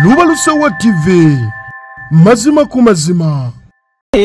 Lubalusewa TV mazima ku mazima.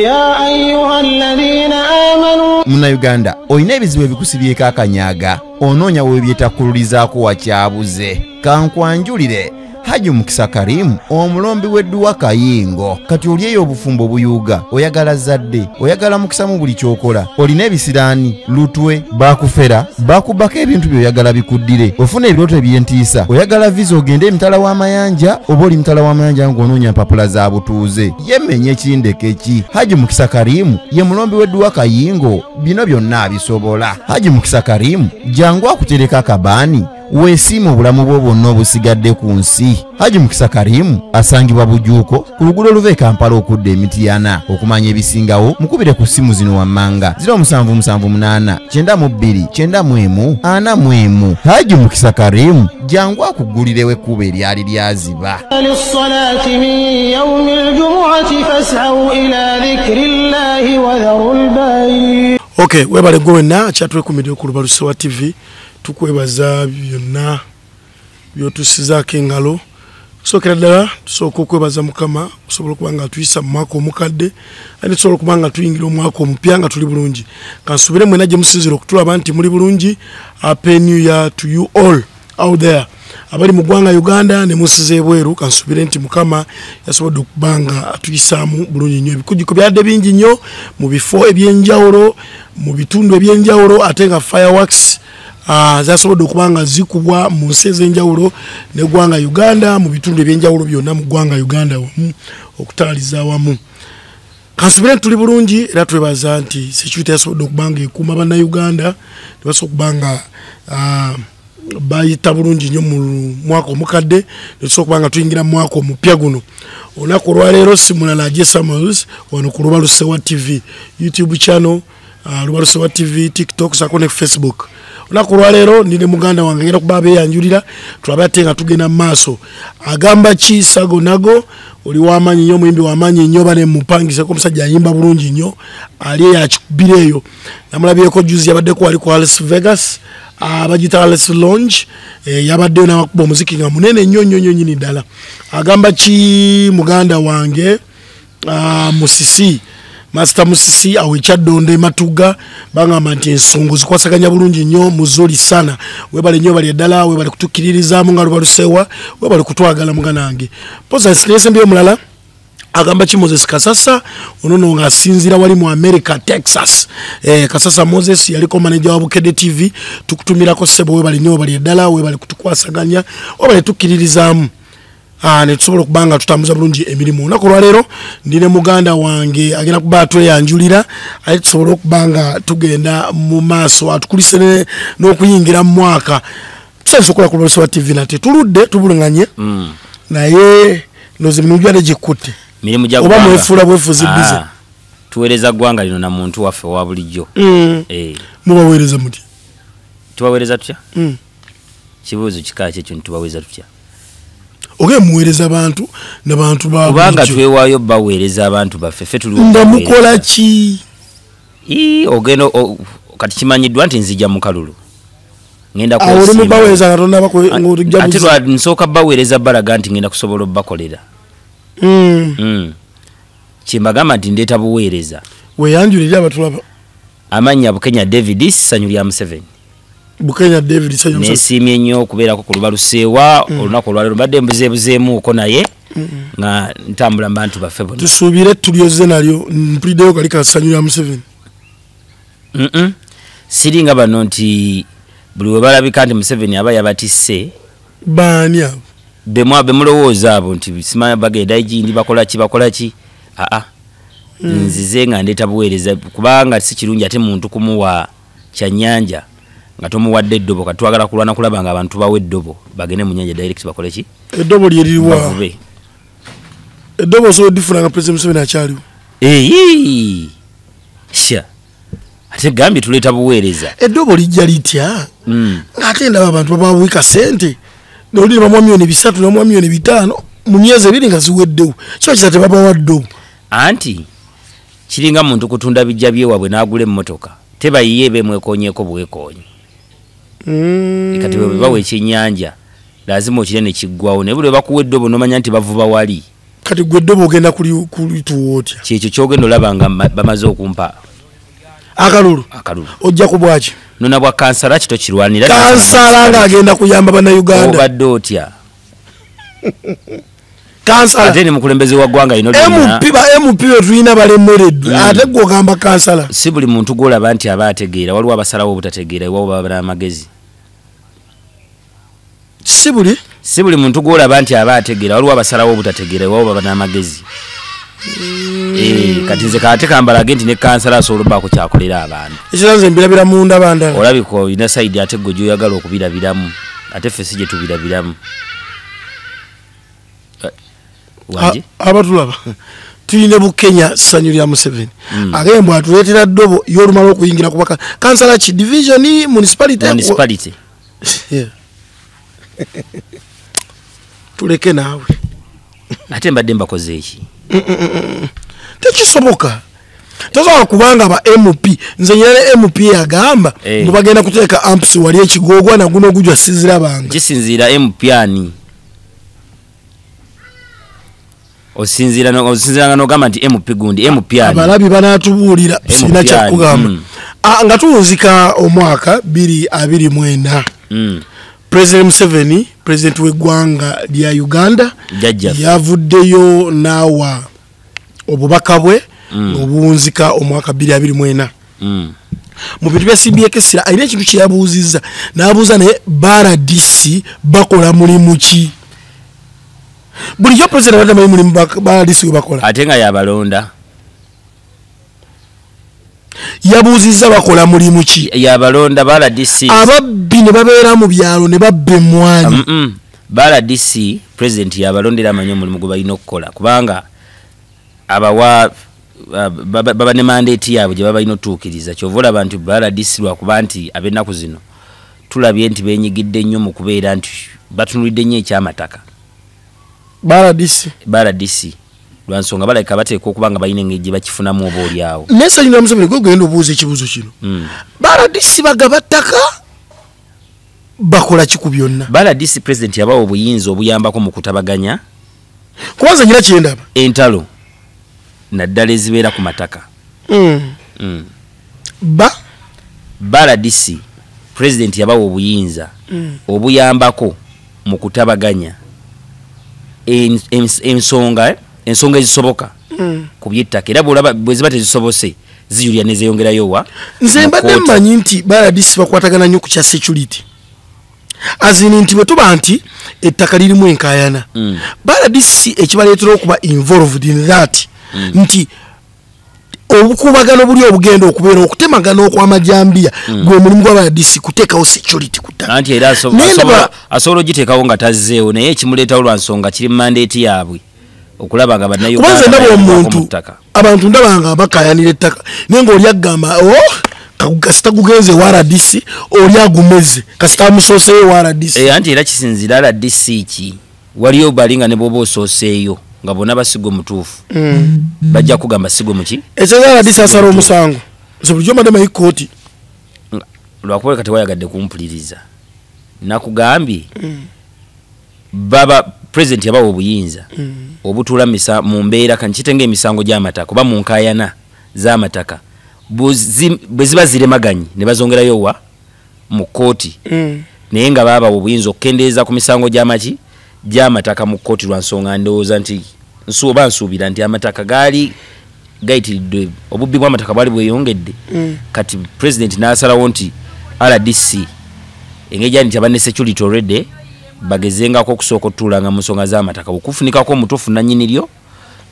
Ya ayyuhalladhina amanu Muna Uganda oyina ebizibu ebikusibyeko akanyaga onoonya webyetakkululizaako wakyabuze kankwanjulire Haji Mukisa Karim omulombi w'edduwa Kayingo kati olyeyo obufumbo buyuga oyagala zadde oyagala mukisa mu buli kyokola olina ebisiraani lutwe bakufera bakubaka ebintu byoyagala bikuddire ofuna ebirooto ebyentiisa oyagala visa ogende emitala w'amayanja oba oli mitala w'amayanja ng'onoonya mpapula za butuuze yemenye ekindeke ki Haji Mukisa Karim ye mulombi w'edduwa Kayingo bino byonna abisobola Haji Mukisa Karim jangu akutereka akabaani weesiima obulamu bwo bwonna obusigadde ku nsi. Haji Mukisa Karim asangibwa Bujuuko ku luguudo oluva e Kampala okudda Emityana. Okumanya ebisingawo mukubire ku ssimu zino wammanga 0778 92 91 Haji Mukisa Karim jangu akuggulirewo ekkubo eryali lyaziba. lis-salati min yawmil jumu'ati fas'au ila dhikrillahi wa dharul bay'. Okay, webale gwenna kyatwekumidde ku Lubalusewa TV. Tukwebaza byonna byotusizaako engalo sookera ddala tusooka okwebaza Mukama osobola okuba nga tuyisa mu mwaka omukadde ate tusobola okuba nga tuyingira omwaka omupya nga tuli bulungi kansubire mwena gye musinzira okutulaba nti muli bulungi. Happy New Year to you all out there abali mu ggwanga Uganda ne musize ebweru kansubire nti Mukama yasobodde okuba nga atuyisaamu bulungi nnyo. Ebikujjuko byadde bingi nnyo mu bifo ebyenjawulo mu bitundu ebyenjawulo ate nga fireworks zasobodde okuba nga zikubwa mu nsi ez'enjawulo n'eggwanga Uganda mu bitundu ebyenjawulo byonna mu ggwanga Uganda wamu okutaaliza wamu. Kansubire nti tuli bulungi era twebaza nti security yasobodde okuba nga ekuuma bannayuganda ne basobola okuba nga bayita bulungi nnyo mu mwaka omukadde ne tusobola okuba nga tuyingira mu mwaka omupya guno. Olunaku olwaleero simulala Ajje Samuels wano ku Lubalusewa TV YouTube channel Lubalusewa TV TikTok sako ne Facebook. Olunaku olwaleero ndine muganda wange ngenda kuba beeyanjulira tulabe ate nga tugenda mu maaso. Agamba ki Sago Nago oli w'amaanyi nnyo muyimbi w'amaanyi nnyo bane mupangiseko omusajja ayimba bulungi nnyo ali yakikubireeyo namulabyeko juzi yabaddeko wali ku Las Vegas abagita Las Lounge yabaddeyo n'abakuba omuziki nga munene nnyo nyini ddala. Agamba ki muganda wange Musisi Master Musisi awe Kyadonde Matuga bangamba nti ensongo zikwasaganya bulungi nnyo muzoli sana webale nnyo bali eddala webale kutukkiririzaamu nga Lubalusewa webale kutwagala muganange. Poza stress mbiyo mulala agamba ki Moses Kasasa onono nga asinzira wali mu America Texas. Kasasa Moses yaliko manager wa Bukedde TV tukutumirako sebo webale nnyo bali eddala webale kutukwasaganya webale tukkiririzaamu ne tusobola okubanga tutambuza bulungi emirimu. Olunaku olwaleero ndine muganda wange agenda kuba atweyanjulira ate tusobola okubanga tugenda mu maaso atukulise n'okuyingira mu mwaka. Tusanze okukola ku Lubalusewa TV nate tuludde tubulunganye naye noze mirimu gyade gikutte mirimu gya oba mwefuula bwefuzi bize tuweereza ggwanga lino na muntu waffe wa bulijjo. Mubaweereza muti tubaweereza tutya? Kibuuzo kika kyekyo tubaweereza tutya? Oge muweereza abantu n'abantu ba kubanga twewaayo baweereza abantu baffe ffe tuli nga mukola ki? Ogenda kati kimanyiddwa nti nzija mu kalulu ngenda oli mubaweereza Katonda ate nsooka baweereza balaga nti ngenda kusobola obbakolera. Kyembagamba nti ndeeta buweereza weeyanjulira abatulaba. Amannya Bukenya David Ssanyu lya Museveni. Bukenya David Ssanyu nesiimye nnyo okubeerako ku Lubalusewa olunaku olwaleero mbadde mbuzeebuzeemuuko naye nga ntambula bantu baffe bonna. Tusuubire tulyoze nalyo mpuliddeyo kali ka Ssanyu lya Museveni. Siringa bano nti buli we balabika nti Museveni aba yabatisse baani abo be mulowooza abo nti simanya bagenda igindi bakola ki nzize nga ndeeta buweereza kubanga si kirungi ate muntu kumuwa kyannyanja nga tomuwadde eddobo katwagala kulwana kulaba nga abantu bawe eddobo bagende mu nnyanja direct bakole ki eddobo lyeriwa eddobo so difuna nga President Museveni akyaliwo sha ate gambye tuleeta buweereza eddobo lijja litya ng'ate ndaba abantu babawika sente noliri bamuwa milioni 3 n'omuwa milioni 5 mu myezi 2 nga ziweddewo so kisa tebabawa ddobo anti kiringa muntu kutunda bijja byewabwe n'agula emmotoka tebayiye bemwekonyeeko bwekonyi kati bwe bawe ekyennyanja lazima okire ne kiggwawo naye buli bakuwa eddobo nomanya nti bavuba wali kati gwe eddobo ogenda kulituwa otya kyekyo kyogenda olaba nga bamaze okumpa akalulu ojja ku bwaki nona bwa kansala kito kirwanira kansala ng'agenda kuyamba bannayuganda obadde otya kansala ate ne mukulembeze wa ggwanga ino MP we tulina balemereddwe ate gwe ogamba kansala si buli muntu gwolaba nti aba ategeera waliwo abasalawo obutategeera iwabo baba n'amagezi si buli muntu gwolaba nti aba ategeera waliwo abasalawo obutategeera iwabo baba n'amagezi kati nze kate kambalage nti ne kansala asobola obbaako kyakolera abantu ekiranze mbirabira munda bandala olabika olina sayidi ate gwe gyoyagala okubirabiramu ate ffe si gye tubirabiramu abatulaba tulina bukenya ssanyu lya Museveni agembwe atuleetera ddobo y'olumala okuyingira kubaka kansala ki division municipality tuleke naawe ate mbadde mbakoze eki tekisoboka tosobola kubanga aba MP nze nyina MP yagamba mubagenda kuteeka amps wali ekigogwa naguno ogujwa sizirabanga kisinziira MP ani osinziira n'ogamba nti MP gundi MP ani abalabi banaatubuulira sirina kyakugamba nga tuwunzika omwaka 2024 President Museveni president w'eggwanga lya Uganda yavuddeyo naawa obubaka bwe obuwunzika omwaka 2024 mu bintu bya CBA alina ekintu kye yabuuzizza n'abuuza naye BRDC bakola mulimu ki bulijjo president badamanyi mulimu BRDC we bakola ate nga yabalonda yabuuzizza bakola mulimu ki yabalonda BRDC ababbi ne babeera mu byalo ne babba emmwanyi BRDC president yabalondera amanyi omulimu gwe balina okukola kubanga abawa baba ne mandate yaabwe gye baba balina otuukiriza kyova olaba nti BRDC lwakuba nti ab'ennaku zino tulabye nti beenyigidde nnyo mu kubeera nti batunulidde nnyo ekyamataka BRDC lwansonga balabika bateeka okuba nga balina engeri gye bakifunamu oba olyawo naye Ssalina Museveni gwe genda obuuza ekibuuzo kino BRDC bagaba ttaka bakola ki ku byonna BRDC president yabawa obuyinza obuyambako mu kutabaganya kubanza nyina kyendaba entalo naddala ezibeera ku mataka BRDC president yabawa obuyinza obuyambako mu kutabaganya ensonga ezisoboka ku by'ettaka era bwe ziba tezisobose ziyulya ne zeeyongerayo wa nze mbadde mmanyi nti BRDC bakwatagana nnyo ku kya security azini nti bwe tuba nti ettaka lirimu enkaayana BRDC ekibaleetera okuba involved in that nti obukubagano buli obugenda okubeera okutemagana okw'amajambiya gwe mulimu gwa BRDC kuteekawo security ku ttaka anti era asobola ogiteekawo nga tazzeewo naye ekimuleetawo lwa nsonga kiri mu mandate yaabwe okulaba nga kubanze ndaba omuntu abantu ndaba nga bakayanira ettaka naye ng'oli agamba kasita gugenze wa RDC oli agumeze kasita amusooseeyo wa RDC anti era kisinzira RDC ki waliyo balinga ne bwoba osooseeyo nga bonna basigwe mutuufu bajja kugamba sigwe muki ekyo RDC asala omusango nze bulijjo madama y'ekkooti lwakuba kati wayagadde kumpuliriza nakugambye baba president yabawa obuyinza obutuula mu mbeera kankitenga emisango gy'amataka oba mu nkaayana z'amataka bwe ziba ziremaganye ne bazongerayo wa mu kkooti naye nga baabawa obuyinza okukendeeza ku misango gy'amataka mu kkooti lwa nsonga ndowooza nti nsuubira nti amataka gaali gayitiridde obubbi bw'amataka bwali bweyongedde kati president n'asalawo nti RDC engeri gyali nti abanne security already bagezengako okusooka otutuulanga mu nsonga z'amataka okufunikako omutuufu nannyiniryo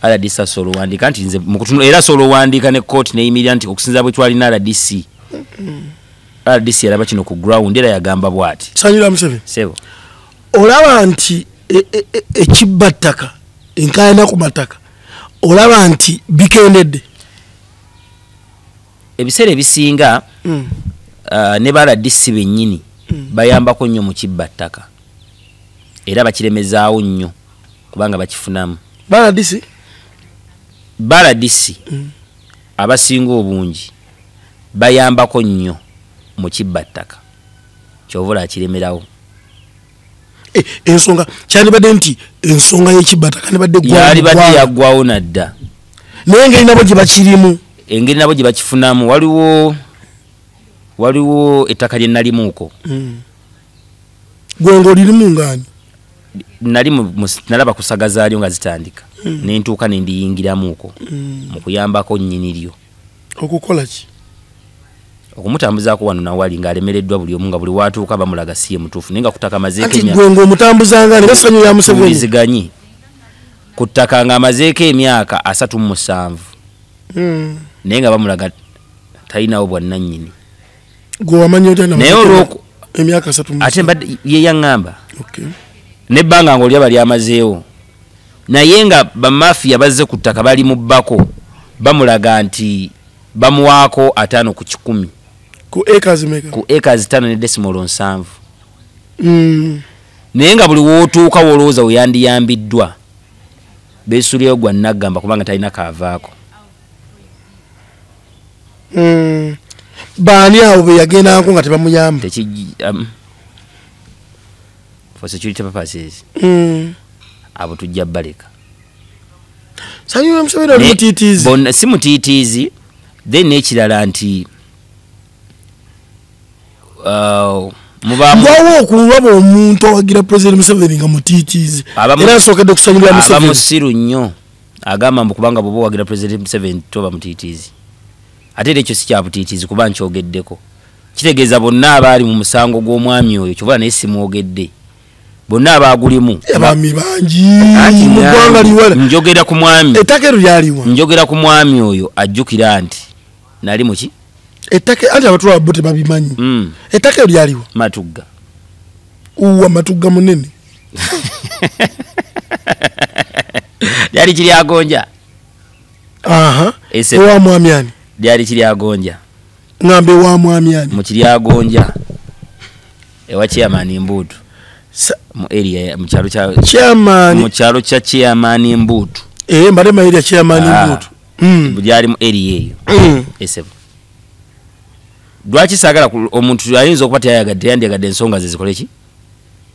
RDC asobola owandiika nti nze era asobola owandiika ne kkooti neyimirira nti okusinza bwe twalina RDC yalaba kino ku ground era yagamba bw'ati Ssalina Museveni sebo olaba nti ekibba ttaka enkaayana ku mataka olaba nti bikendedde ebiseera ebisinga ne RDC bennyini bayambako nnyo mu kibba ttaka era bakiremezaawo nnyo kubanga bakifunamu BRDC abasinga obungi bayambako nnyo mu kibba ttaka kyovula akiremerawo ensonga kyandibadde nti ensonga y'ekibbata kandibadde yali badde yaggwawo nadda naye engeri nabo gye bakirimu engeri nabo gye bakifunamu waliwo ettaka lye nalimuuko gwe ng'olirimu ngaani nalaba kusagazaalyo nga zitandika nentuuka nendiyingiramuuko mu kuyambako nnyini lyo okukola ki okumutambuzaako wano nawali ng'alemereddwa buli omu nga buli watuuka bamulaga si ye mutuufu naye nga ku ttaka amazeeko anti gwe ng'omutambuzanga ne basanyu ya Museveni tuwuliziganye ku ttaka ng'amazeeko emyaka 37 naye nga bamulaga talinawo bwannannyini gwe wamanyi otya naye olw'oku emyaka 3 ate mbadde ye yaŋŋamba okay nebbanga ng'olyaba lyamazeewo naye nga bamafiya bazze ku ttaka bali mu bbako bamulaga nti bamuwaako 5 ku 10 ku acres meka ku acres 5.7 naye nga buli wootuuka wolowooza weyandiyambiddwa beesulyeyo gwa naggamba kubanga talina kaavaako baani awo be yagendako nga tebamuyamba for security purposes abo tujja baleka sanyu Museveni ali mutiitiizi bonna si mutiitiizi then n'ekirala nti mubaawo okulaba omuntu awagira President Museveni nga mutiitiizi era asookedde kusanyulira Museveni abamusiru nnyo agamba mbu kubanga bwoba owagira President Museveni toba mutiitiizi ate era ekyo si kya butiitiizi kuba nkyogeddeko kitegeeza bonna abaali mu musango gw'omwami oyo kyobala naye simwogedde bonna abaagulimu abaami bangi mu ggwanga liwala njogera ku mwami ettaka eryo lyaliwa njogera ku mwami oyo ajjukira nti nali muki ettaka anti abatula bo tebabimanyi ettaka eryo lyaliwa Matugga uwa Matugga munene lyali kiryagonja ewa mwami ani lyali kiryagonja ngambe wa mwami ani mu kiryagonja ewa chairman Mbuutu mu area mu kyalo kya chairman mu kyalo kya chairman Mbuutu mbale area chairman Mbuutu byali mu area eyo esebo lwaki sagala omuntu ayinza okuba teyayagadde ensonga ze zikole ki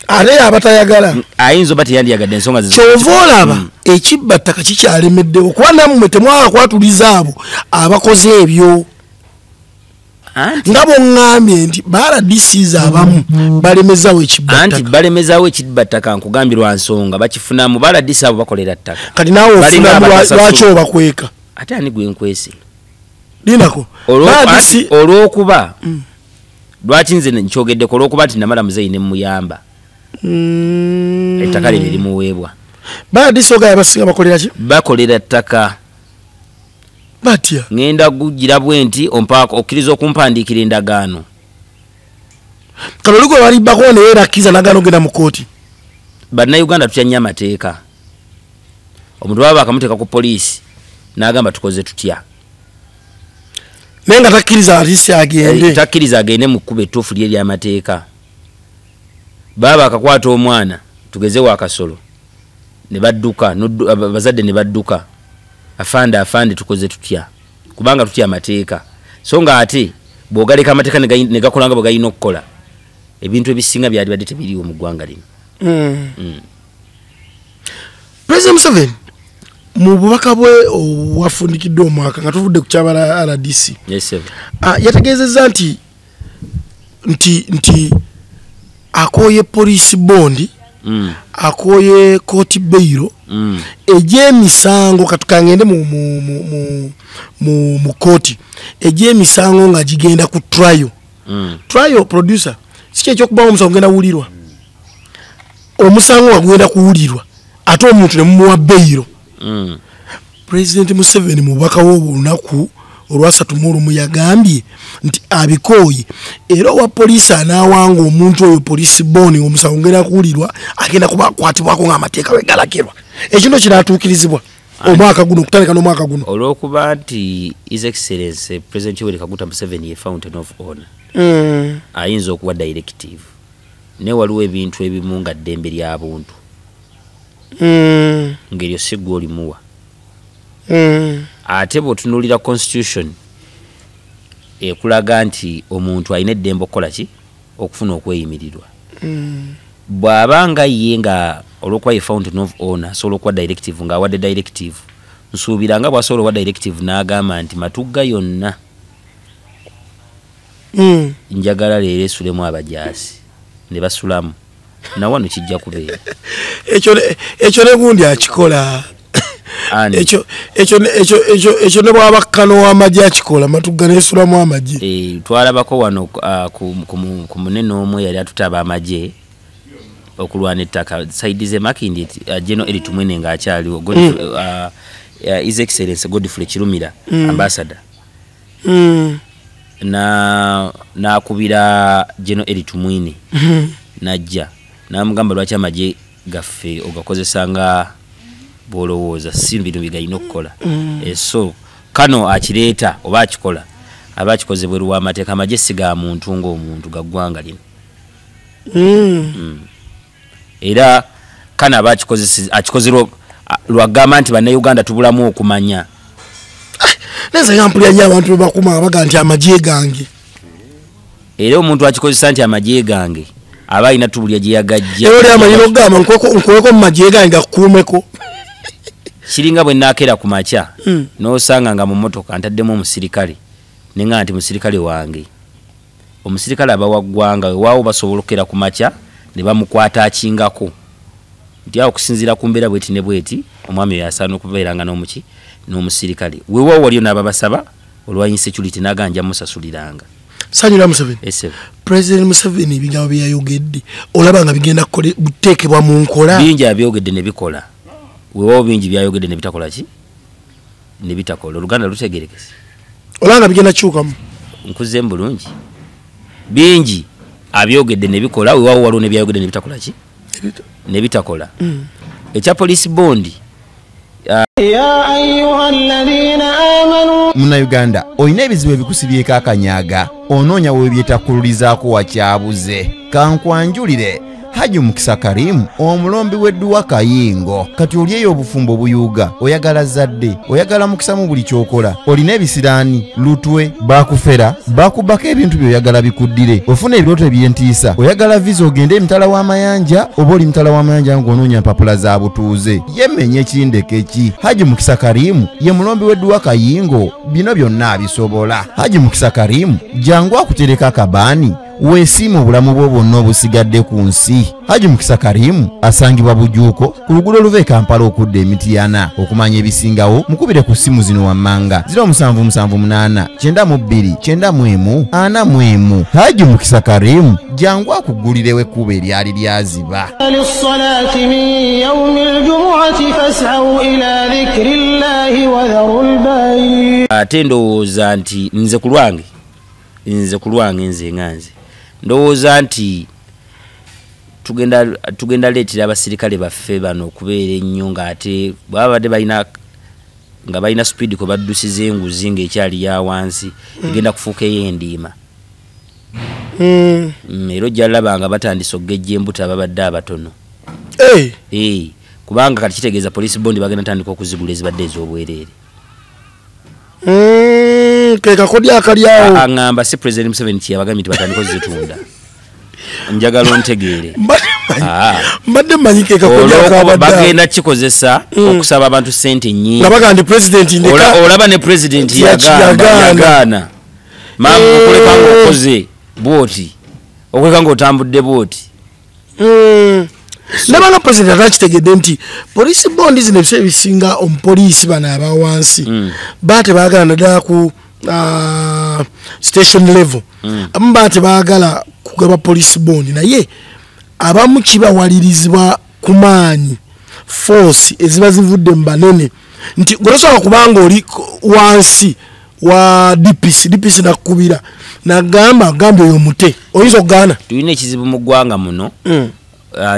ate abatayagala ayinza oba teyandiyagadde ensonga ze kyova olaba ekibbattaka kikyalemeddewo kuba nammwe temwaka kwatuliza abo abakoze ebyo nga boŋŋambye nti baradisiiza abamu balemezawo ekibbattaka anti balemezawo ekibbattaka nkugambye lwa nsonga bakifunamu baradisi abo bakolera ttaka kati naawe ofunamu lwaki obakweka ate ani gwe nkwese linako olw'okuba lwaki nze nkyogeddeko olw'okuba nti namala muzeeyi ne muyamba ettaka lye limuweebwa baradisi ogaye abasinga bakolera ki bakolera ttaka batya ngenda gugira bwenti ompaako okkiriza okumpandiikira endagaano kano ligwe balibbako naye erakkiriza nagaano ogenda mu kooti bannayuganda tutya nnyo amateeka omuntu baba bakamuteeka ku poliisi n'agamba tukoze tutya naye nga takkiriza atisi agende takkiriza agende mu kkuba ettuufu lye ery'amateeka baba bakakwata omwana tugezewo akasolo ne badduka abazadde ne badduka afande tukoze tutya kubanga tutya amateeka so nga ate bw'ogaleka amateeka ne gakolanga bwe galina okukola ebintu ebisinga byali badde tebiriwo mu ggwanga lino President Museveni mu bubaka bwe wafundikiddwe omwaka nga tuvudde ku kyabala RDC yategeezezza nti akooye poliisi bondi akooye kooti beyiro egy'emisango katukangende mu kooti egy'emisango nga gigenda ku trial producer si kyekyokubawo omusango genda wulirwa omusango nga gugenda kuwulirwa ate omuntu ne mumuwa beyiro President Museveni mu bubaka w'olunaku olwasatumuulumu yagambye nti abikooye era owa poliisi anaawanga omuntu oyo poliisi booni omusango gugenda kuwulirwa agenda kubakwatibwako ng'amateeka bwe galagirwa ekintu kinatuukirizibwa omwaka guno okutandika n'omwaka guno olw'okuba nti His Excellency President Yoweri Kaguta Museveni ye fountain of honor ayinza okuba directive naye waliwo ebintu ebimu nga ddembe lya buntu ng'eryo si gwe olimuwa ate bw'otunuulira constitution ekulaga nti omuntu alina eddembe okukola ki okufuna okweyimirirwa bw'abanga ye nga olw'okuba ye fountain of honor asobola okuwa directive ng'awadde directive nsuubira nga bw'asobola owa directive n'agamba nti matugga yonna njagala leero esulemu abajaasi ne basulamu nawano kijja kubeera ekyo ne gundi akikola ekyo ne bwaba Kano w'amagye akikola matugga neesulamu amagye. Twalabako wano ku munene omwe yali atutaba amagye okulwana ettaka saidi ze Makindi General Eric Mwene ng'akyaliwo His Excellency Godfrey Kirumira ambassador n'akubira General Eric Mwene najja n'amugamba lwaki amagye gaffe ogakozesa nga bw'olowooza si bintu bigayina okukola. So Kano akireeta oba akikola aba akikoze bweru w'amateeka amagye si ga muntu ng'omuntu ga ggwanga lino. Era Kano aba akikoze lwagamba nti bannayuganda tubulamu okumanya. Neza yampulira nnyo abantu bakuma baga nti amagye gange. Era omuntu akikozesa nti amagye gange aba alina tubulya gye yagajja. Era oli amanyiro gamba nkweko mu magye gange gakuumeko. Kiringa bwe nnaakera ku makya n'osanga nga mu mmotoka ntaddemu omusirikale ne nga nti musirikale wange. Omusirikale aba wa ggwanga waawo basobola okukera ku makya ne bamukwata akingako. Nti awo okusinziira ku mbeera bweti ne bweti omwami oyo asaana okubeeranga n'omuki n'omusirikale. Weewaawo waliyo n'ababasaba olwa insecurity n'aganja musasuliranga. Sanyula Museveni. President Museveni ebigambo bye yayogedde olaba nga bigenda kuteekebwa mu nkola. Bingi abyogedde ne bikola. Weewaawo bingi byayogedde ne bitakola ki? Ne bitakola. Oluganda lutegerekese. Olanga bigenda kyukamu. Nkuze bulungi. Bingi abyogedde ne bikola weewaawo waliwo ne byayogedde ne bitakola ki? Ne bitakola. Ekya police bondi ya ayyuhalladhina amanu Munnayuganda olina ebizibu ebikusibyeko akanyaga onoonya weebyetakkululizaako wakyabuze kankwanjulire Haji Mukisa Karim omulombi w'edduwa Kayingo kati oli eyo obufumbo buyuga oyagala zadde oyagala mukisa mu buli kyokola olina ebisiraani lutwe bakufera bakubako ebintu by'oyagala bikuddire ofuna ebirooto eby'entiisa oyagala visa ogende emitala w'amayanja oba oli mitala w'amayanja ng'onoonya mpapula za butuuze yemenye ekindeke ki Haji Mukisa Karim ye mulombi w'edduwa Kayingo bino byonna abisobola Haji Mukisa Karim jangu akutereka akabaani weesiima obulamu bwo bwonna obusigadde ku nsi. Haji Mukisa Karim asangibwa Bujuuko ku luguudo oluva e Kampala okudda Emityana. Okumanya ebisingawo mukubire ku ssimu zino wammanga 0778 92 91 Haji Mukisa Karim jangu akuggulirewo ekkubo eryali lyaziba. للصلاة من يوم الجمعة فاسعوا إلى ذكر الله وذروا البيع. Ate ndowooza nti nze ku lwange nze nganze ndowooza nti tugenda leetera abasirikale baffe bano okubeera ennyo ng'ate babadde balina speed kwe baddusiza enguzi ng'ekyali ya wansi egenda kufuuka ey'endiima. Era ojja laba nga batandise okugejja embuto ababadde abatono. Kubanga kati kitegeeza police bondi bagenda tandika okuzigula ezibadde ez'obwereere. Keka kodi akalyawo angamba si President Museveni kyabagambye nti batandika ozitunda. Njagala ontegeere. Mbadde manyi keka kodi akabadde bagenda kikozesa okusaba abantu sente nnyingi. Nabaga ndi president ndeka olaba ne president yagaana. Mamu okuleka ng'okoze bwoti okuleka ng'otambudde bwoti. Nabanga president atakitegedde nti police bondi zino ebisa ebisinga omupoliisi bano abawansi bate baagala naddala ku station level abamu bate baagala kugaba police bondi naye abamu kibawalirizibwa ku maanyi force eziba zivudde mu banene nti golosobola kubanga oli wansi wa DPC nakukubira nagamba gambye oyo mute oyinza okugaana. Tulina ekizibu mu ggwanga muno.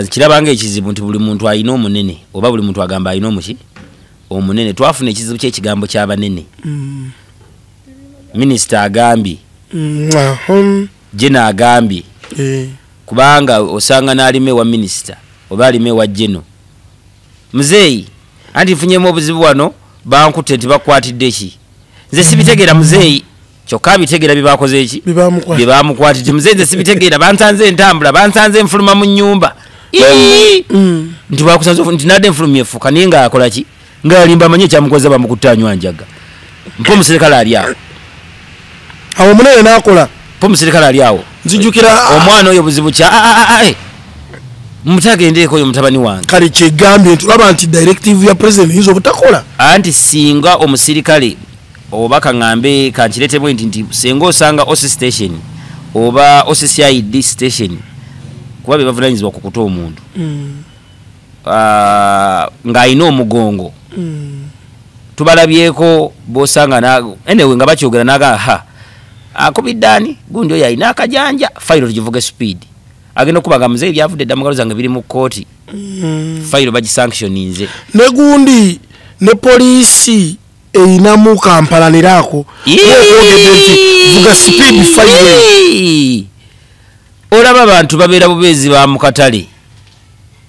Kirabanga ekizibu nti buli muntu alina omunene oba buli muntu agamba alina omuki omunene. Twafuna ekizibu ky'ekigambo ky'abanene. Minisita agambye Jena agambye kubanga osanga n'alime wa minisita oba alime wa Jeno muzeeyi anti nfunyemu obuzibu wano bankutte tibakwatidde ki nze sibitegeera muzeeyi kyokka bitegeera byebakoze eki byebamukwatidde muzeeyi nze sibitegeera bansanze entambula bansanze enfuluma mu nnyumba nti bakusanze nti nadde enfulumya efuka naye nga akola ki nga yalimba amanye ekyamukoze bamukutanywa njaga mpo omuserikale ali awo awo omunene n'akola mpo omuserikale ali awo nzijukira omwana oyo buzibu kya mutagendeeko oyo mutabani wange kale kyegambye nti olaba nti directive ya president yinza obutakola anti singa omusirikale oba kaŋŋambe kankireetemu nti singa osanga osi station oba OCCID station kuba be bavunanyizibwa ku kuta omuntu ng'alina omugongo tubalabyeko bosanga anyway nga bakyogera naga akubiddaani gundi oyo alina akajanja fayiro tugivuga speed agenda okubaga muzeeyi byavudde dda mugalo zange biri mu kooti fayiro bagisanctioninze ne gundi ne poliisi eyinamu kampalaniraako okwogedde nti vuga speed fayiro olaba abantu babeera bubeezi ba mu katale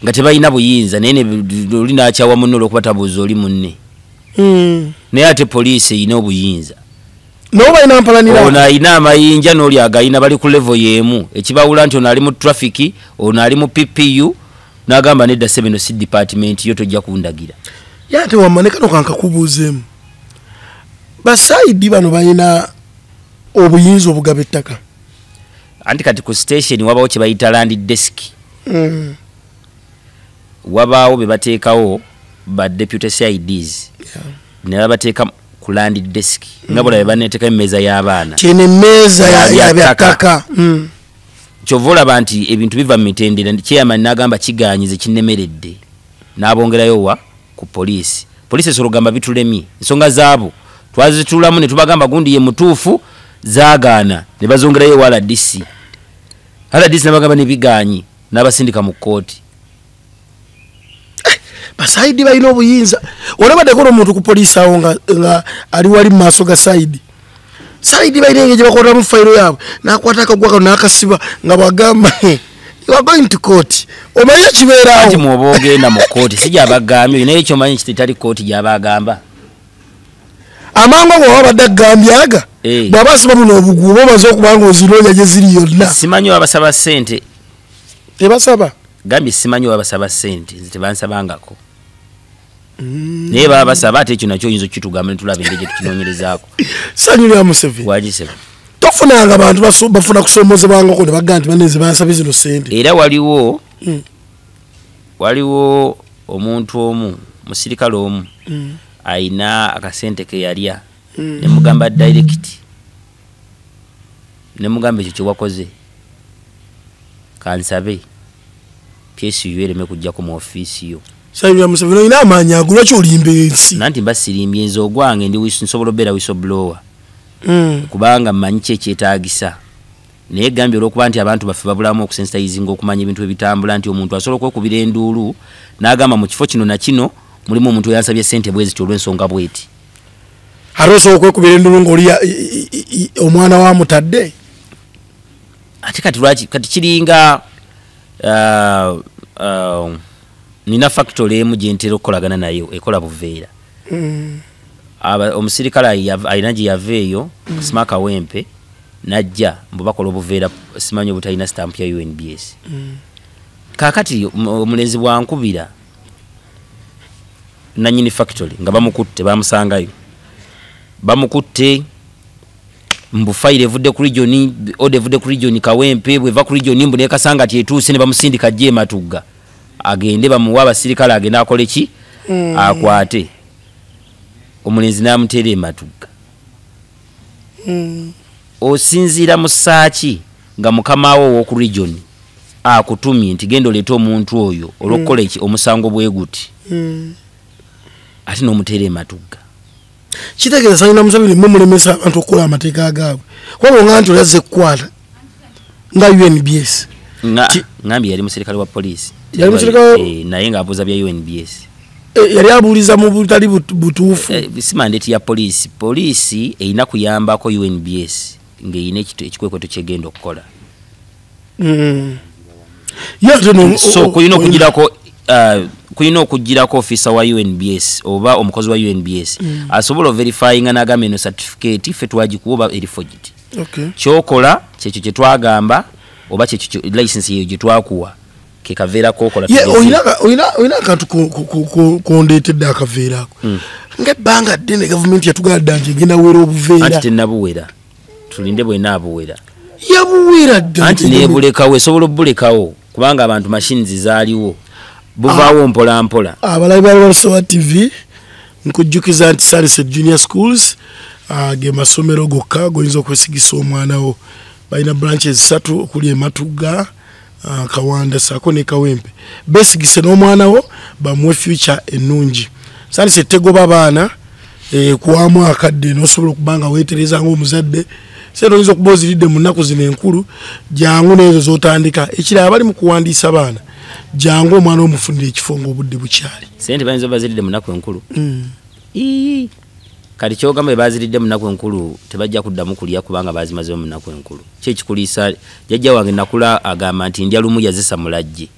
nga tebalina buyinza naye oli nakyawa munne olwokubatabuuza oli munne naye ate poliisi eyina obuyinza nabo balina mpalaniraako ono alina amayinja n'oli agayina bali ku level y'emu ekibawula nti ono ali mu traffic ono ali mu PPU n'agamba nedda sebeno si department yo tojja kundagira yate wamane kano kankakubuuzeemu basayidi bano balina obuyinza obugaba ettaka anti kati ku station wabawo kye bayita land desk wabaawo be bateekawo ba deputy CIDs ne babateeka ku land desk nga bula be baneteeka emmeeza y'abaana kyene emmeeza yabyattaka kyova olaba nti ebintu biva mu mitendera chairman n'agamba kigaanyize kinnemeredde n'abongerayo wa ku poliisi esologamba bitulemye ensonga zaabo twazitulamu ne tubagamba gundi ye mutuufu zaagaana ne bazongerayo wa RDC nabagamba nebigaanyi n'abasindika mu kooti basayidi balina obuyinza olabaddeko n'omuntu ku poliisi awo nga ali wali mu maaso ga sayidi balina engeri gye bakwata mu fayiro yaabwe n'akwata akagwaka n'akasiba nga bagamba you are going to court omanyi kibeeraawo anti mwoba ogenda mu kooti si gyabagambye naye ekyomanyi kitali kooti gyabagamba amangu ago wabadde agambyaga bw'aba asiba buno obugubu omaze okubanga ozinoonya gye ziri yonna simanyi wabasaba ssente tebasaba gambye simanyi wabasaba ssente nze tebansabangako naye baba basaba ate ekyo nakyo oyinza okitugamba ne tulaba engeri gye tukinoonyerezaako sanyulira Museveni wagisebe tofunanga abantu bafuna kusoomozebwangako ne bagamba nti baneze bansabye zino ssente era waliwo omuntu omu musirikale omu ayina akasente ke yalya ne mugamba direct ne mugamba ekyo kyewakoze kansabe pyesi yuereme kujjako mu ofiisi yo sanyulira Museveni olina amaanyi ago lwaki olimba ensi nanti mbasirimbye nze ogwange ndi nsobola obeera whistleblower kubanga mmanyi ki ekyetaagisa naye gambye olwokuba nti abantu baffe babulamu okusensitizinga okumanya ebintu ebitambula nti omuntu asobola okwekubira enduulu n'agamba mu kifo kino na kino mulimu omuntu yansabye ssente bweziti olw'ensonga bweti ate osobola okwekubira enduulu ng'oli omwana wa mutadde ate kati kiringa nina factory emu gye ntera okukolagana nayo ekola buveera omusirikale alina gye yava eyo Smaka Wempe najja mbu bakola obuveera simanyi obutalina stamp ya UNBS kakati omulenzi bwankubira nanyini factory nga bamukutte bamusangayo bamukutte mbu file evudde ku region ode evudde ku region Kawempe bweva ku region mbu ne kasanga tietuse ne bamusindika je Matugga agende bamuwa abasirikale agenda akole ki akwate omulenzi namutere Matugga osinzira musaaki nga mukamawo wo ku region akutumye nti gendo leto omuntu oyo olokola ki omusango bweguti ati n'omutere Matugga kitegeeza ina Museveni mumulemesa abantu okukola amateeka agaabwe kwabo nga nti yazze kukwata nga UNBS ngambi yali musirikale wa poliisi yali musirikale naye ng'abuuza bya UNBS yali abuuliza mu butali butuufu si mandate ya poliisi erina kuyambako UNBS ng'erina ekikwekweto kyegenda okukola so kuyina okugirako ofisa wa UNBS oba omukozi wa UNBS asobola verifyinga n'agamba eno certificate ffe twagikuba eri forged kyokola kyekyo kye twagamba oba kyekyo license yeyo gye twakuwa ke kaveera kokola oyina akantu kondeetedde akaveera ako ng'ebbanga ddene gavumenti yatugadda nti egenda weera obuveera anti tennabuwera tulinde bwenaabuwera yabuweera dda anti neebulekawo esobola obulekawo kubanga abantu mashinizi zaaliwo buvaawo mpolampola abalabi ba Lubalusewa TV nkujjukiza nti Salise Junior Schools ge masomero gokka goyinza okwesigisa omwana wo balina branches 3 okuli Ematuga Kawanda sako ne Kawempe besigise n'omwana wo bamuwe future ennungi Salise tegoba abaana kuwa mwaka dde n'osobola okubanga weetereza ng'omuzadde sente oyinza okuba oziridde mu nnaku zino enkulu jangu n'ezo z'otandika ekirala bali mu kuwandiisa abaana jangu omwana omufunira ekifo ng'obudde bukyali sente bayinza baziridde mu nnaku enkulu kati kyogamba bebaziridde mu nnaku enkulu tebajja kuddamu kulya kubanga bazimazeyo mu nnaku enkulu kyekikuliisa jjajja wange nakula agamba nti ndya lumu yazisa mulajje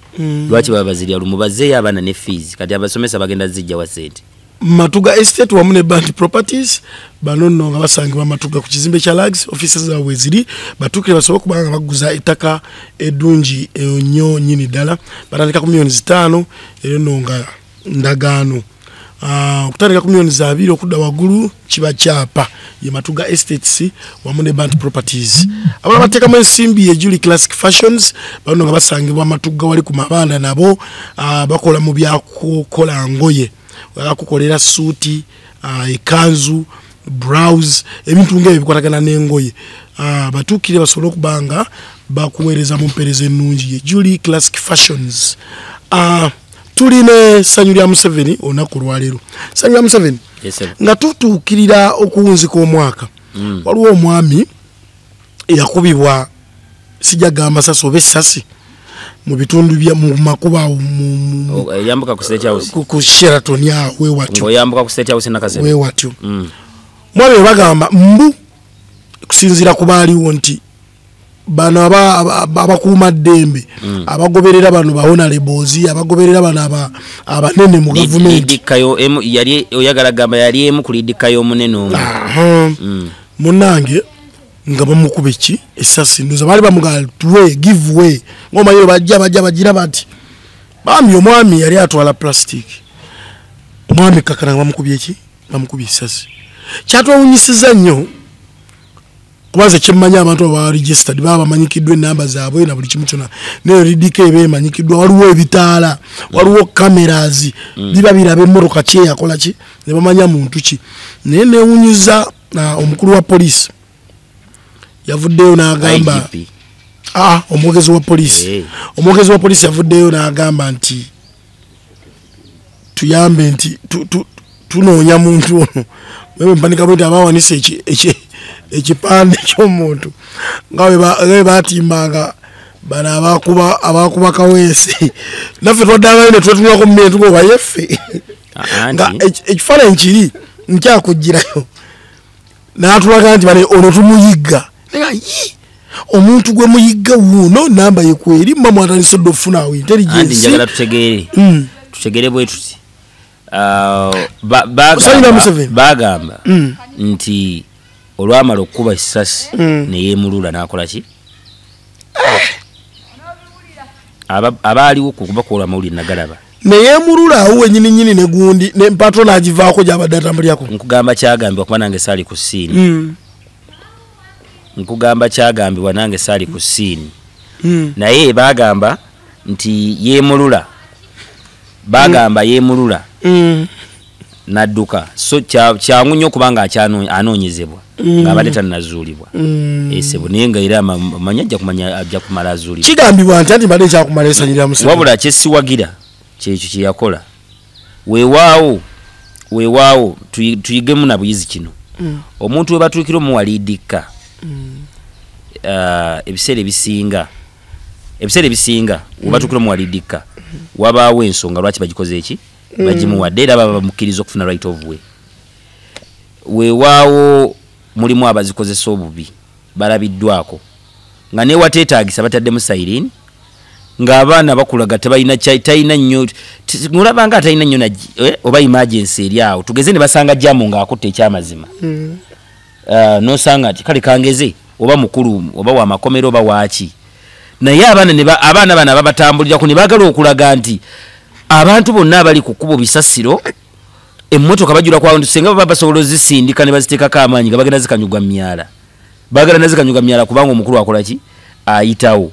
lwaki baba bazirya lumu bazeeyo abaana ne fees kati abasomesa bagenda zijja wa sente Matuga Estate wamu ne Band Properties bano nno nga basangibwa Matuga ku kizimbe kya Lags offices zaabwe ziri batukire basobola kubanga baguza ettaka eddungi ennyo nnyini ddala batandika ku millions 5 era nno nga ndagaano okutandika ku millions 2 okudda waggulu kiba kyapa ye Matuga Estates wamu ne Band Properties abala bateekamu ensimbi ejuli Classic Fashions bano nga basangibwa Matuga wali ku mabanda nabo bakola mu byakukola ngoye akukolera suuti ekanzu blouse ebintu ng'ebyo bikwatagana n'engoye batuukire basobole okubanga bakuweereza mu mpeereza ennungi ye Julie Classic Fashions tuli ne ssanyu lya Museveni olunaku lwaleero ssanyu lya Museveni nga tutuukirira okuwunzika omwaka waliwo omwami eyakubibwa sijja gamba sasi oba essasi mu bitundu bya mu makuba yambuka ku State House ku Sheraton ya we watyo yambuka ku State House nakase we watyo mwabe bagamba mbu kusinzira kubaaliwo nti bano abakuuma ddembe abagoberera bano bahona lebozi abagoberera bano abanene mu government dikayo yali oyagala gamba yali emu kulidikayo munene munange nga bamukube ki esasi ndoza bali bamugal tuwe give way ngoma yo bajja bagira bati bambi omwami yali atwala plastic omwami kakana bamukubye ki bamukubye esasi kyatwawunyisiza nnyo kubaza kyemmanya abantu aba registered baba manyikiddwa namba zaabwe na buli kimu kyonna ne ridike ebe manyikiddwa waliwo ebitaala waliwo cameras biba birabe emmotoka kye yakola ki ne bamanya muntu ki naye newunyiza omukulu wa police yavuddeyo n'agamba omwogezi wa poliisi omwogezi wa poliisi yavuddeyo n'agamba nti tuyambe nti tunoonya muntu ono wewe mpanika bwete abawanisa ekipande ky'omuntu nga we batimbanga bano abakuba kaweesi naffe twaddangayo ne twetunulako mu mintu ngoba yeffe nga ekifaananyi kiri nkyakugirayo n'atulaga nti bane ono tumuyigga omuntu gwe muyigga wuno namba yekweri mama atanisedde okufuna awo intelligence andi njagala tutegere bwe tuti bagamba nti olwamala okukuba essasi neyeemulula n'akola ki abaaliwo kubakola amawulire nagalaba neyeemulula awo wenyininyini negundi nempato nagivaako gyabadde atambulyako nkugamba kyagambibwa kuba nange saali ku ssiini nkugamba kyagambibwa nange saali ku ssiini naye bagamba nti yeemulula bagamba yeemulula nadduka so kyangu nnyo kubanga anoonyezebwa ng'abadde tannazuulibwa esebo naye nga era amanyi ajja kumala azuulibwa kigambibwa nti mbadde nkyakumala esanyirira Museveni wabula kyesiwagira kyekyo kyeyakola weewaawo tuyigemu na buyizi kino omuntu we batuukira omuwaliidikka ebiseera ebisinga webatuukira omuwaliidikka wabaawo ensonga lwaki bagikoze eki bagimuwadde era baba bamukkiriza okufuna right of way weewaawo mulimu abazikozesa obubi balabiddwako nga newateetaagisa bataddemu sayirini ng'abaana bakulaga talina nnyo mulabanga atalina nnyo oba emergency eri awo tugeze ne basanga jamu ng'akutte ekyamazima nosanga ati kale kangeze oba mukulu oba wa makomero oba waaki naye abaana bana babatambulirako ne baagala okulaga nti abantu bonna abali ku kkubo bisasiro emmotoka bajula kwa nti senga baba basobola zisindika ne baziteekako amaanyi nga bagenda zikanyugwa myala baagala nazikanyugwa myala kubanga omukulu akola ki ayitawo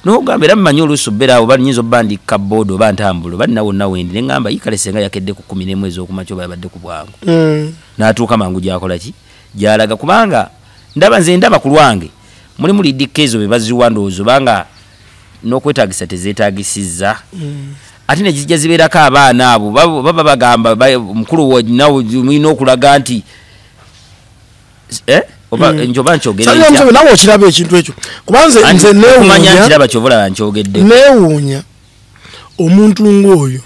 n'ogamba era mumanyi oluusi obeera awo banyinza obbandika boodo oba ntambulo balina wonna wendi ne ŋŋamba yikale senga yakedde ku 10 n'emwezi okumakya oba yabadde ku bwangu n'atuuka mangu gyakola ki gyalaga kubanga nze ndaba ku lwange mulimu lidika ezo be baziwa ndowooza obanga n'okwetaagisa tezeetaagisizza ate ne zijja zibeerako abaana abo baba bagamba mukulu nawe mulina okulaga nti njoba nkyogere nawe okiraba ekintu ekyo kubanze nze newuunya kyobulaba nkyogedde newuunya omuntu ng'oyo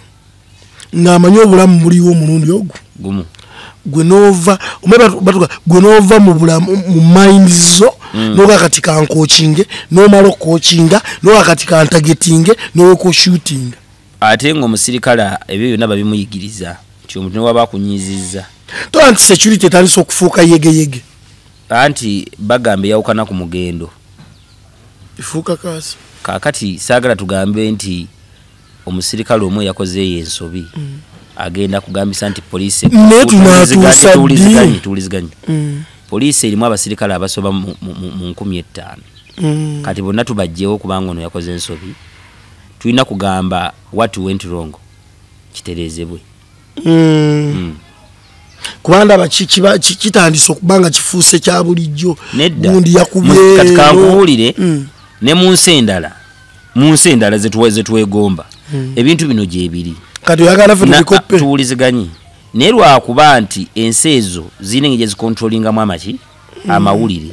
ng'amanyi obulamu buliwo omulundi ogwo gumu gwe noova mu bulamu mu minds zo noga kati kankokinge nomala okkokinga noga kati kantagetinge nowekoshutinga ate ng'omusirikale ebyo byonna babimuyigiriza nti omuntu newaba akunyizizza tola nti security etandisa okufuuka yegeyege anti bagambe yawukana ku mugendo ifuuka kaasi kaakati saagala tugambe nti omusirikale omwe yakozeeyo ensobi agenda kugambisa nti poliisi tuwuliziganye poliisi erimu abasirikale abasoba mu 15,000 kati bonna tubajjewo kubanga ono yakoze ensobi tulina kugamba what went wrong kitereezebwe kubanda kitandise okubanga kifuuse kya bulijjo gundi yakati kankuwulire ne mu nsi endala zetwegomba ebintu bino gyebiri kati oyagala ffe tubikoppe tuwuliziganye naye lwakuba nti ensi ezo zirina engeri zikontrolingamu amaki amawulire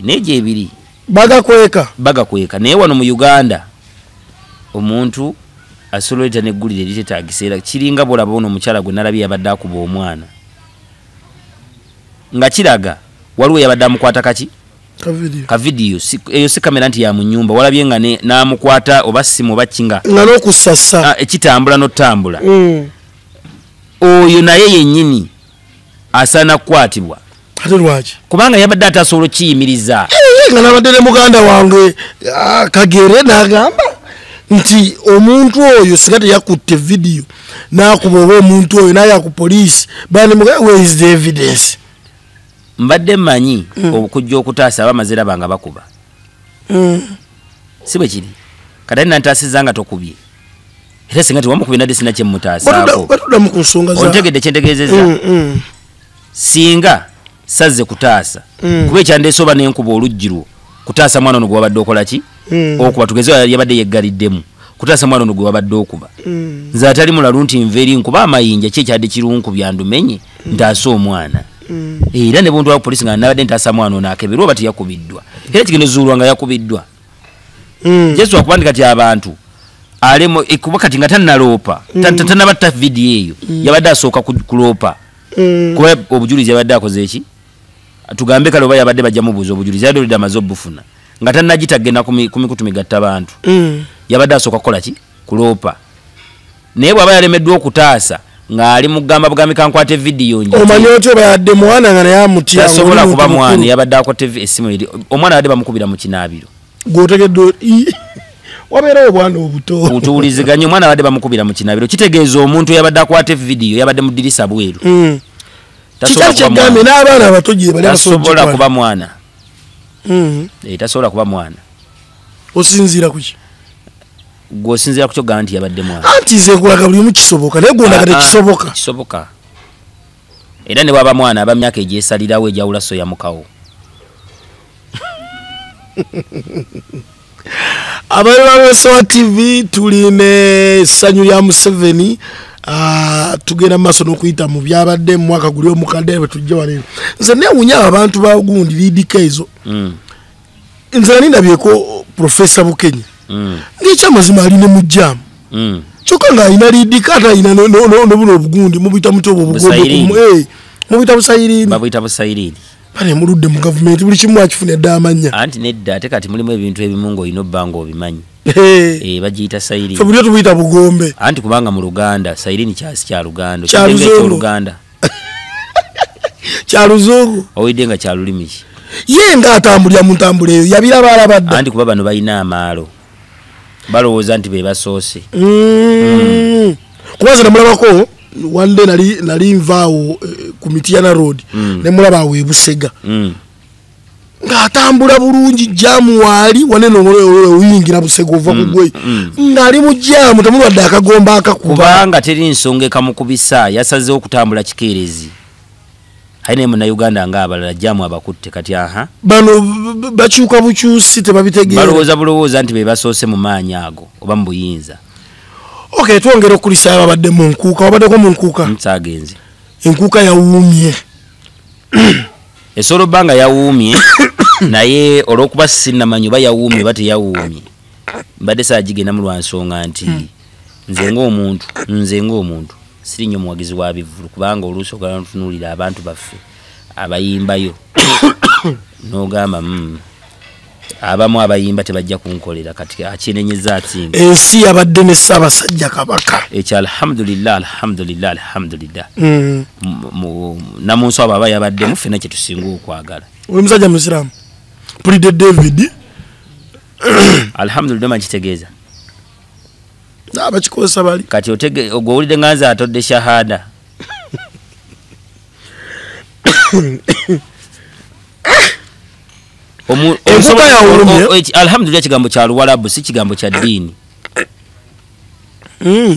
naye gyebiri bagakweka naye wano mu Uganda omuntu asololeta neggulire litetaagiseera kiringa bolaba ono omukyala gwe nalabye yabadde akuba omwana nga kiraga waliwo yabadde amukwata kaki kavidiyo eyo si kamera nti ya mu nnyumba walabye nga n'amukwata oba simu oba kinga nga n'okusasa ekitambula n'otambula oyo naye yennyini asaana kukwatibwa ate lwaki kubanga yabadde atasobola okiyimiriza nga nabadde ne muganda wange Kagere n'agamba nti omuntu oyo singa teyakutte vidiyo n'akuba oba omuntu oyo naye aku poliisi where is the evidence mbadde mmanyi okujja okutaasa abamazira banga bakuba si bwe kiri kati ali nantaasiza nga tokubye era singa tiwamukubye nadde sina kyemmutaasaako ontegedde kyentegeezeza singa sazze kutaasa kuba ekyandeese oba nenkuba oluggi lwo kutaasa mwana ono gwe wabadde okola ki okuba tugeze yabadde yeggaliddemu kutaasa mwana ono gwe wabadde okuba nze atali mulalu nti nva eri nkuba amayinja ki ekyadde kirunkubi andumenye ntaasa omwana era ne buntu wa poliisi nga nabadde ntaasa mwana ono akeberwa oba teyakubiddwa era kigenda zuulwa nga yakubiddwa jesu wakubandika ti abantu alemo kuba kati nga tannaloopa tannabatta vidiyo eyo yabadde asooka kuloopa kuba obujulizi yabadde akoze eki tugambe kale oba yabadde bajja mubuuza obujulizi yabadde olidde amaze obufuna nga tannagitagenda ku mikutu migatta bantu yabadde asooka kukola ki kuloopa naye bw'aba yalemeddwa okutaasa ng'ali mugamba bugambi kankwate vidiyo nje omanyi otyo bayadde mwana nga naye amutya tasobola kuba mwana yabadde akwate essimu eri omwana yabadde bamukubira mu kinaabiro gwotegedde wabeerawo obwana obuto otuwuliziganye omwana yabadde bamukubira mu kinaabiro kitegeeza omuntu yabadde akwate vidiyo yabadde mu ddirisa bweru kikakyegambe n'abaana abato gye bali tasobola kuba mwana tasobola kuba mwana osinziira kuki gwosinziira kukyo gaa nti yabadde mwana anti nze nkulaga buli omu kisoboka naye gondaga tekisoboka era ne waba mwana aba myaka egyesalirawo ejawula so yamukawo abalala b'Essawa TV tuli ne essanyu lya Museveni tugenda maaso n'okuyita mu byabadde mu mwaka guli omukadde bwe tujja wano nze neewunya abantu ba gundi liidika ezo nze nali ndabyeko Profesa Bukenyi ng'ekyamazima ali ne mujjaamu kyokka ng'alina liidika ate alina nobuno obugundi mubuyita muti obwo mubuyita busayiriini babuyita busayiriini bane muludde mu gavumenti buli kimu akifunedde amanya anti nedda ate kati mulimu ebintu ebimu ng'olina obbanga obimanyi bagiyita sayiriini bulyo tubuyita bugombe anti kubanga mu Luganda sayiriini kyasi kya Luganda kyaluzungu Luganda kyaluzungu owidde nga kyalulimi ki ye nga atambulira mu ntambula eyo yabiraba alabadde anti kuba bano balina amaalo balowooza nti be basoose kubaza namulabako wande nali nvaawo ku Mityana road ne mulaba awo ebusega ng'atambula bulungi jaamu waali wanene oyingira busega ova ku gwe ng'ali mu jaamu temulwadde akagomba akakuba kubanga teri nsonga ekamukubisa yasazeewo okutambula kikeerezi ayi naye munnayuganda ng'abalala jaamu abakutte kati bano bakyuka bukyusi tebabitegeera balowooza bulowooza nti be basoose mu maanyi ago oba mu buyinza okay twongera okulisa ababadde mu nkuuka wabaddeko mu nkuuka nsaagenze enkuuka yawuumye esobola obba nga yawuumye naye olw'okuba sinnamanyi oba yawuumye oba teyawuumye mbadde saagigenda mu lwa nsonga nti nze ng'omuntu siri nnyo muwagizi wa bivvulu kubanga oluusi ogala ntunuulira abantu baffe abayimbayo n'ogamba abamu abayimba tebajja kunkolera kati akyenenyeza atsinga ensi yabadde ne Ssaabasajja Kabaka ekyo alhamdulillah namunsi abo aba yabaddemu ffenna kye tusinga okwagala oli musajja musiraamu Pulide David alhamdulillah makitegeeza abakikozesa bali kati ogwowulidde nga nze atodde shahada alhamdulillah kigambo kya luwalabu si kigambo kya ddiini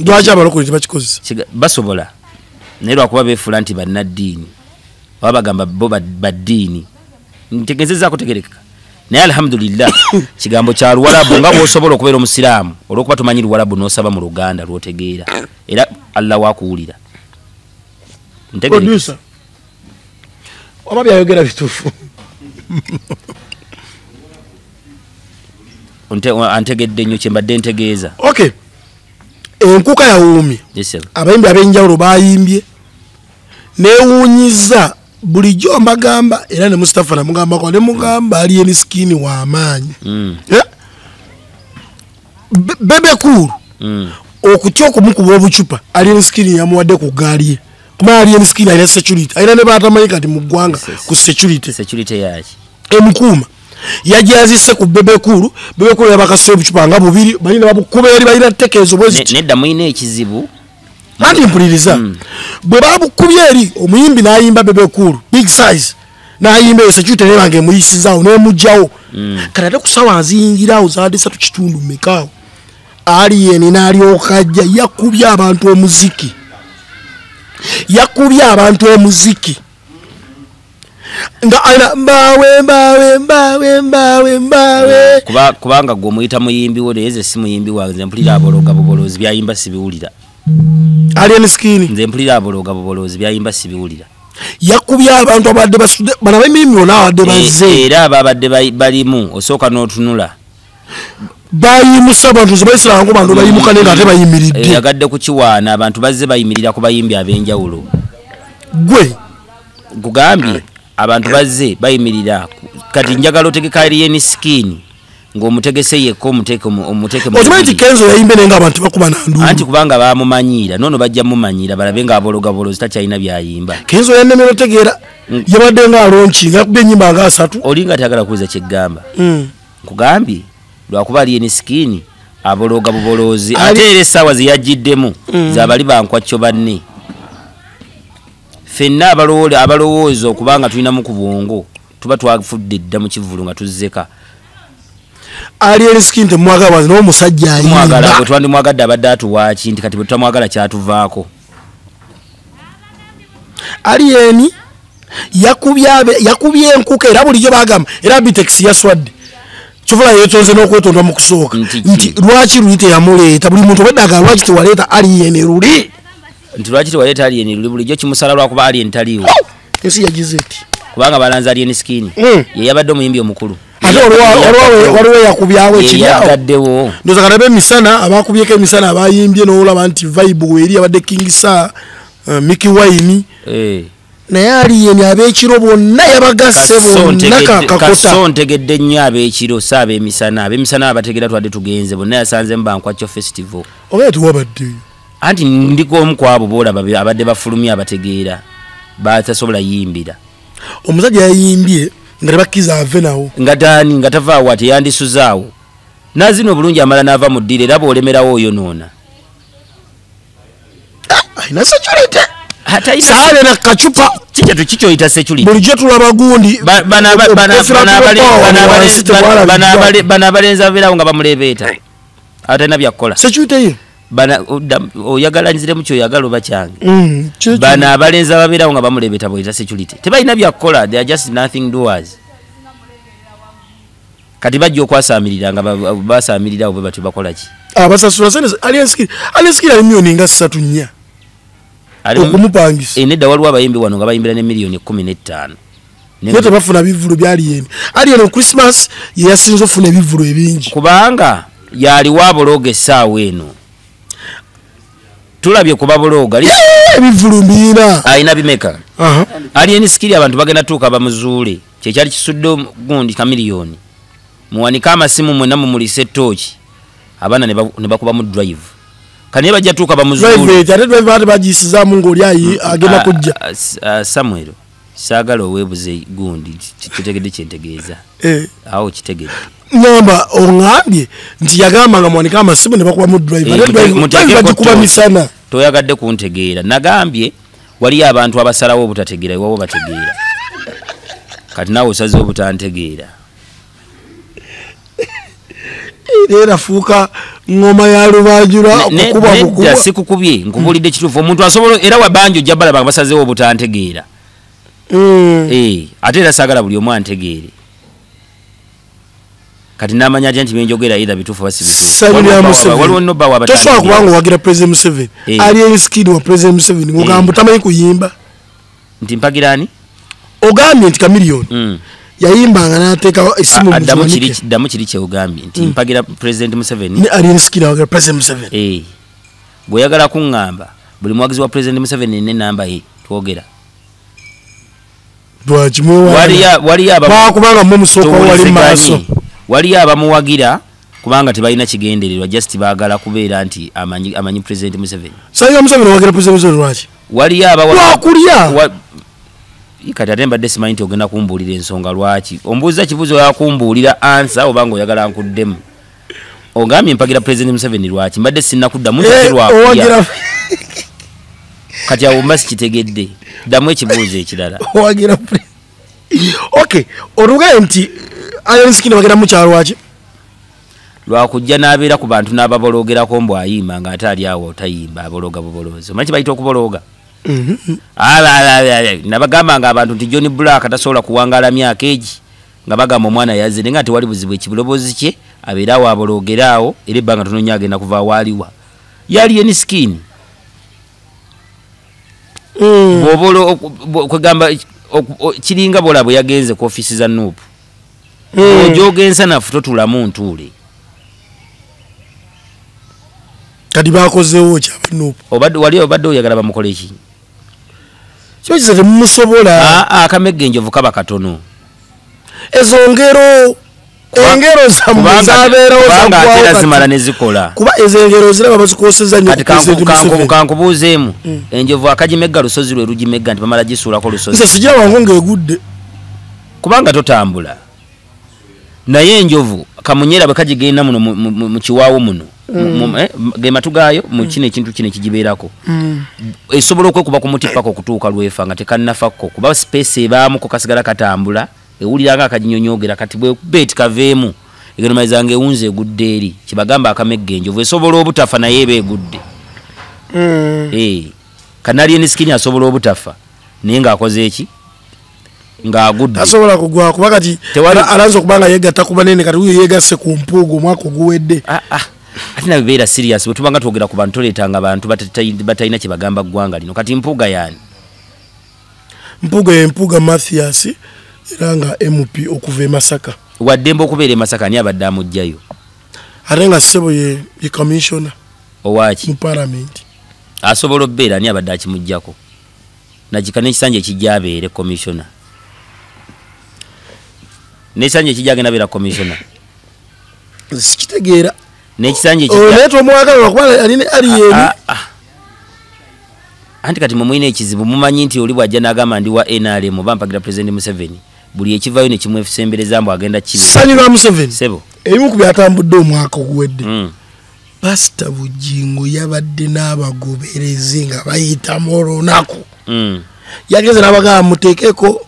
lwaki abalokole tebakikozesa basobola naye lwakuba beefula nti bannaddiini oba bagamba bo baddiini ntegezezaako tegerekeka naye alhamdulillah kigambo kya luwalabu nga bw'osobola okubeera omusiraamu olw'okuba tomanyi luwalabu n'osaba mu luganda lw'otegeera era Allah waakuwulira producer oba byayogera bituufu antegedde nnyo kye mbadde ntegeeza okay enkuuka yawuumye abayimbi ab'enjawulo bayimbye neewuunyiza bulijjo mbagamba era ne Mustafa namugambako ne mugamba Alien Skin w'amaanyi Bebe Cool okutya okumukuba obucupa Alien Skin yamuwadde ku gaali ye kuba Alien Skin alina security alina ne batamanyi kati mu ggwanga ku security yaki emukuuma yajazise ku Bebe Cool yabakase obucupa nga bubiri balina babukuba eri balina tekeezo bwezi nedda muyina ekizibu anti mpuliriza bwe babukubye eri omuyimbi n'ayimba Bebe Cool big size n'ayimba eyo security nebange emuyisizaawo n'emugjawo kati ate ku sawa aziyingiraawo zaadde 3 kitundu mekaawo Alien n'alyoka ajja yakubye abantu omuziki nga ana mbawe kubanga gwe omuyita muyimbi wo neze si muyimbi wange mpulira abologa bobolozi byayimba sibiwulira Alien Skin nze mpulira abologa bobolozi byayimba sibiwulira yakubye abantu abadde basudde bana bemimi onabadde bazze era ababadde balimu osooka n'otunula bayimusa abantu zebaisiramu ngo bantu bayimuka nenga ate bayimiridde yagadde ku kiwaana abantu bazze bayimirira ku bayimbi ab'enjawulo gwe gugambye abantu bazze bayimirira kati njagala otegeka Alien Skin ng'omutegese yekko omuteke okimanyi Kenzo yayimbe nenga abantu bakuba nandu anti kubanga bamumanyiira nono bajja mumanyiira balabe nga abologabolozi takyalina byayimba Kenzo yannemera otegeera yabadde nga alonchi ngakubye ennyimba nga 3 olinga tayagala kuwuliza kyeggamba nkugambye lwakuba Alien Skin abologa bubolozi ate era essaawa zeyajjiddemu zabali bankwacyo banne ffenna abalowooza okubanga tulina mu ku bwongo tuba twafudde dda mu kivulu nga tuzzeka Alien Skin temwagala n'omusajja ayimba bwe twandimwagadde abadde atuwaaki nti kati bwe tutamwagala kyatuvaako Alien yakubye enkuka era bulijjo bagamba era Bitex yaswadde kyovula yeetonze n'okwetonda mu kusooka nti lwaki luli teyamuleeta buli muntu obeddaga lwaki tewaleeta Alien luli nti lwaki tewaleeta Alien luli bulijjo kimusala lwakuba Alien taliiwo ensi yagize eti kubanga balanze Alien Skin ye yabadde omuyimbi omukulu ate waliwo yakubyawo ekiryagaddewo ndoza katabe emisana abakubyeko emisana abayimbye n'olaba nti vibe weri abadde King Sir Mickey Wine naye Alien ab'ekiro bonna yabagasse bonna kakakota so ntegedde nnyo ab'ekiro si ab'emisana abategera twadde tugenze bonna yasanze mu Bankwacyo festival oba tuwabadde anti ndiko omu ku abo boolaba abadde bafulumya abategeera batasobola yimbira omusajja yayimbye nga tebakiza ave nawo ngatani nga tavaawo ati yandisuzaawo nazino obulungi amala n'ava mu ddira era bw'olemerawo oyo noona ayina security Hata saale na kacupa kikyatu kikyoyita security bulijjo tulaba gundi bana abalenzi abeerawo nga bamuleebeeta atalina byakukola security ye oyagalaniziremu kyoyagala oba kyange bana abalenzi ababeerawo nga bamuleebeeta bweyita security tebalina byakukola, they are just nothing doers. Kati bajja okwasaamirira nga basaamirirawo bwe batyo bakola ki? Basasula sente aliyensikira emiliyoni nga 3-4 okumupangisa. Nedda waliwo abayimbi wano nga bayimbira ne miliyoni 15. Naye tebafuna bivulu byaliyembi. Aliyeno Christmas ye yasinze ofuna ebivulu ebingi. Kubanga yaliwo abologa essaawa eno. Tulabye kuba bologa. Ebivulu mbina. Ayina bimeka. Aliyensikiri abantu bagenda tuuka bamuzuule. Kyekyali kisudde gundi kamiliyoni. Muwanika amasimu mwena mumulise tochi abana ne bakuba mu drive kaniye bajja tuuka bamuzuulu drive ate bagisiza mu ngoli ayi agenda kujja Samuel sagala owebuze gundi kitegedde kyentegeeza awo kitegedde nyamba ongambye nti yagamba nga muwanika amasimu ne bakuba mu drive kuba misana toyagadde kuntegeera nagambye wali abantu abasalawo obutategeera iwabo bategeera kati nawe osaze obutantegeera era fuuka ngoma ya Lubanjula okukuba okukuba sikukubye nkubulidde kituufu omuntu asobola era wabanjo jabala basazeewo obutantegeera ate era saagala buli omu antegeere kati namanya nti byenjogera either bituufu oba si bituufu tosobola kubanga owagira President Museveni aliyensikiri wa President Museveni ng'ogamba tamanyi kuyimba nti mpagiraani ogambye nti kamiliyoni yayimbanga n'ateeka essimu mu kiwanike ddamu kiri kyegambye nti mpagira President Museveni aliyensikiri awagira President Museveni bw'oyagala kuŋŋamba buli muwagizi wa President Museveni n'enamba ye twogera kubanga mu musooka wali maaso waliyo abamuwagira kubanga tebalina kigendererwa just baagala kubeera nti amanyi President Museveni. Sayo Museveni wagira President Museveni lwaki? Waliyo wakulya kati ate mbadde simanyi nti ogenda kumbuulira ensonga lwaki ombuuza kibuuzo yakumbuulira ansa obanga oyagala nkuddemu ogambye mpagira President Museveni lwaki mbadde sinnakuddamu lwakulya kati awo mba sikitegedde ddamu ekibuuzo ekirala wagira okay olugaye nti aliyensikiri wagira mu kyalo lwaki lwakujja n'abeera ku bantu n'ababologerako mbw ayimba ng'ate ali awo otayimba abologa bubolozi omanyi kibayita okubologa nabagamba nga abantu nti John Black tasobola kuwangaala myaka egi nga bagamba omwana yazze naye nga tewali buzibu ekibulobozi kye abeera awo abologeraawo era ebbanga tono nnyo agenda kuva waaliwa yali eni skini kwegamba kiringa bola bwe yagenze ku ofiisi za Nuupu ojogensa nafu totulamu ntuule kati bakozeewo kyaba Nuupu wali obadde oyagala bamukole ki kyokiza temumusobola akamegge enjovu kaba katono ezo engero zammwe zabeerawo zaggwawo zimala ne zikola kuba ezo engero ziraba bazikoseza nnyo kankubuuzeemu enjovu akagimegga lusozi lwe rugimegga nti bamala gisuulako lusozi sigira wangu ng'egudde kubanga totambula naye enjovu kamunyera bwe kagigenda muno mu kiwaawo muno ge matu gaayo mu kino ekintu kino ekigibeerako esobola okwekuba ku mutippako okutuuka lwefa nga tekannafakko kuba space ebaamu ko kasigala katambula ewulira nga akaginyonyogera kati bwekubeeti kaveemu egenomaliza nga ewunza egudde eri kibagamba akamegga enjovu esobola obutafa naye eba egudde kanali enisikini asobola obutafa naye ng'akoze eki ng'agudde asobola kugwa kuba kati alanze okuba nga yeegatta ku banene kati uyo yeegasse ku mpuuga omwaka oguwedde ate nawe beera serious bwe tubanga twogera ku bantu toleetanga abantu batalina kye bagamba ggwanga lino kati mpuuga yaani mpuuga y'empuuga Mathias era nga MP okuva e Masaka waddembe okubeera e Masaka ani abadde amugjayo ate nga ssebo ye commissioner owaki mu parliament asobola obbeera ani abadde akimuggyako nakika n'ekisanja ekijja abeere commissioner n'ekisanja ekijja agenda abeera commissioner sikitegeera n'ekisanja ekijja omwagala lwakuba aliyeni anti kati mumwina ekizibu mumanyi nti oli bwajja n'agamba ndi wa NRM oba mpagira President Museveni buli ekivayo ne kimwesembereza mbu agenda kibi Sanyula Museveni sebo ebimu ku byatambudde omwaka oguwedde Pastor Bujingo yabadde n'abagoberezi nga bayitamu olunaku yageze n'abagamba muteekeko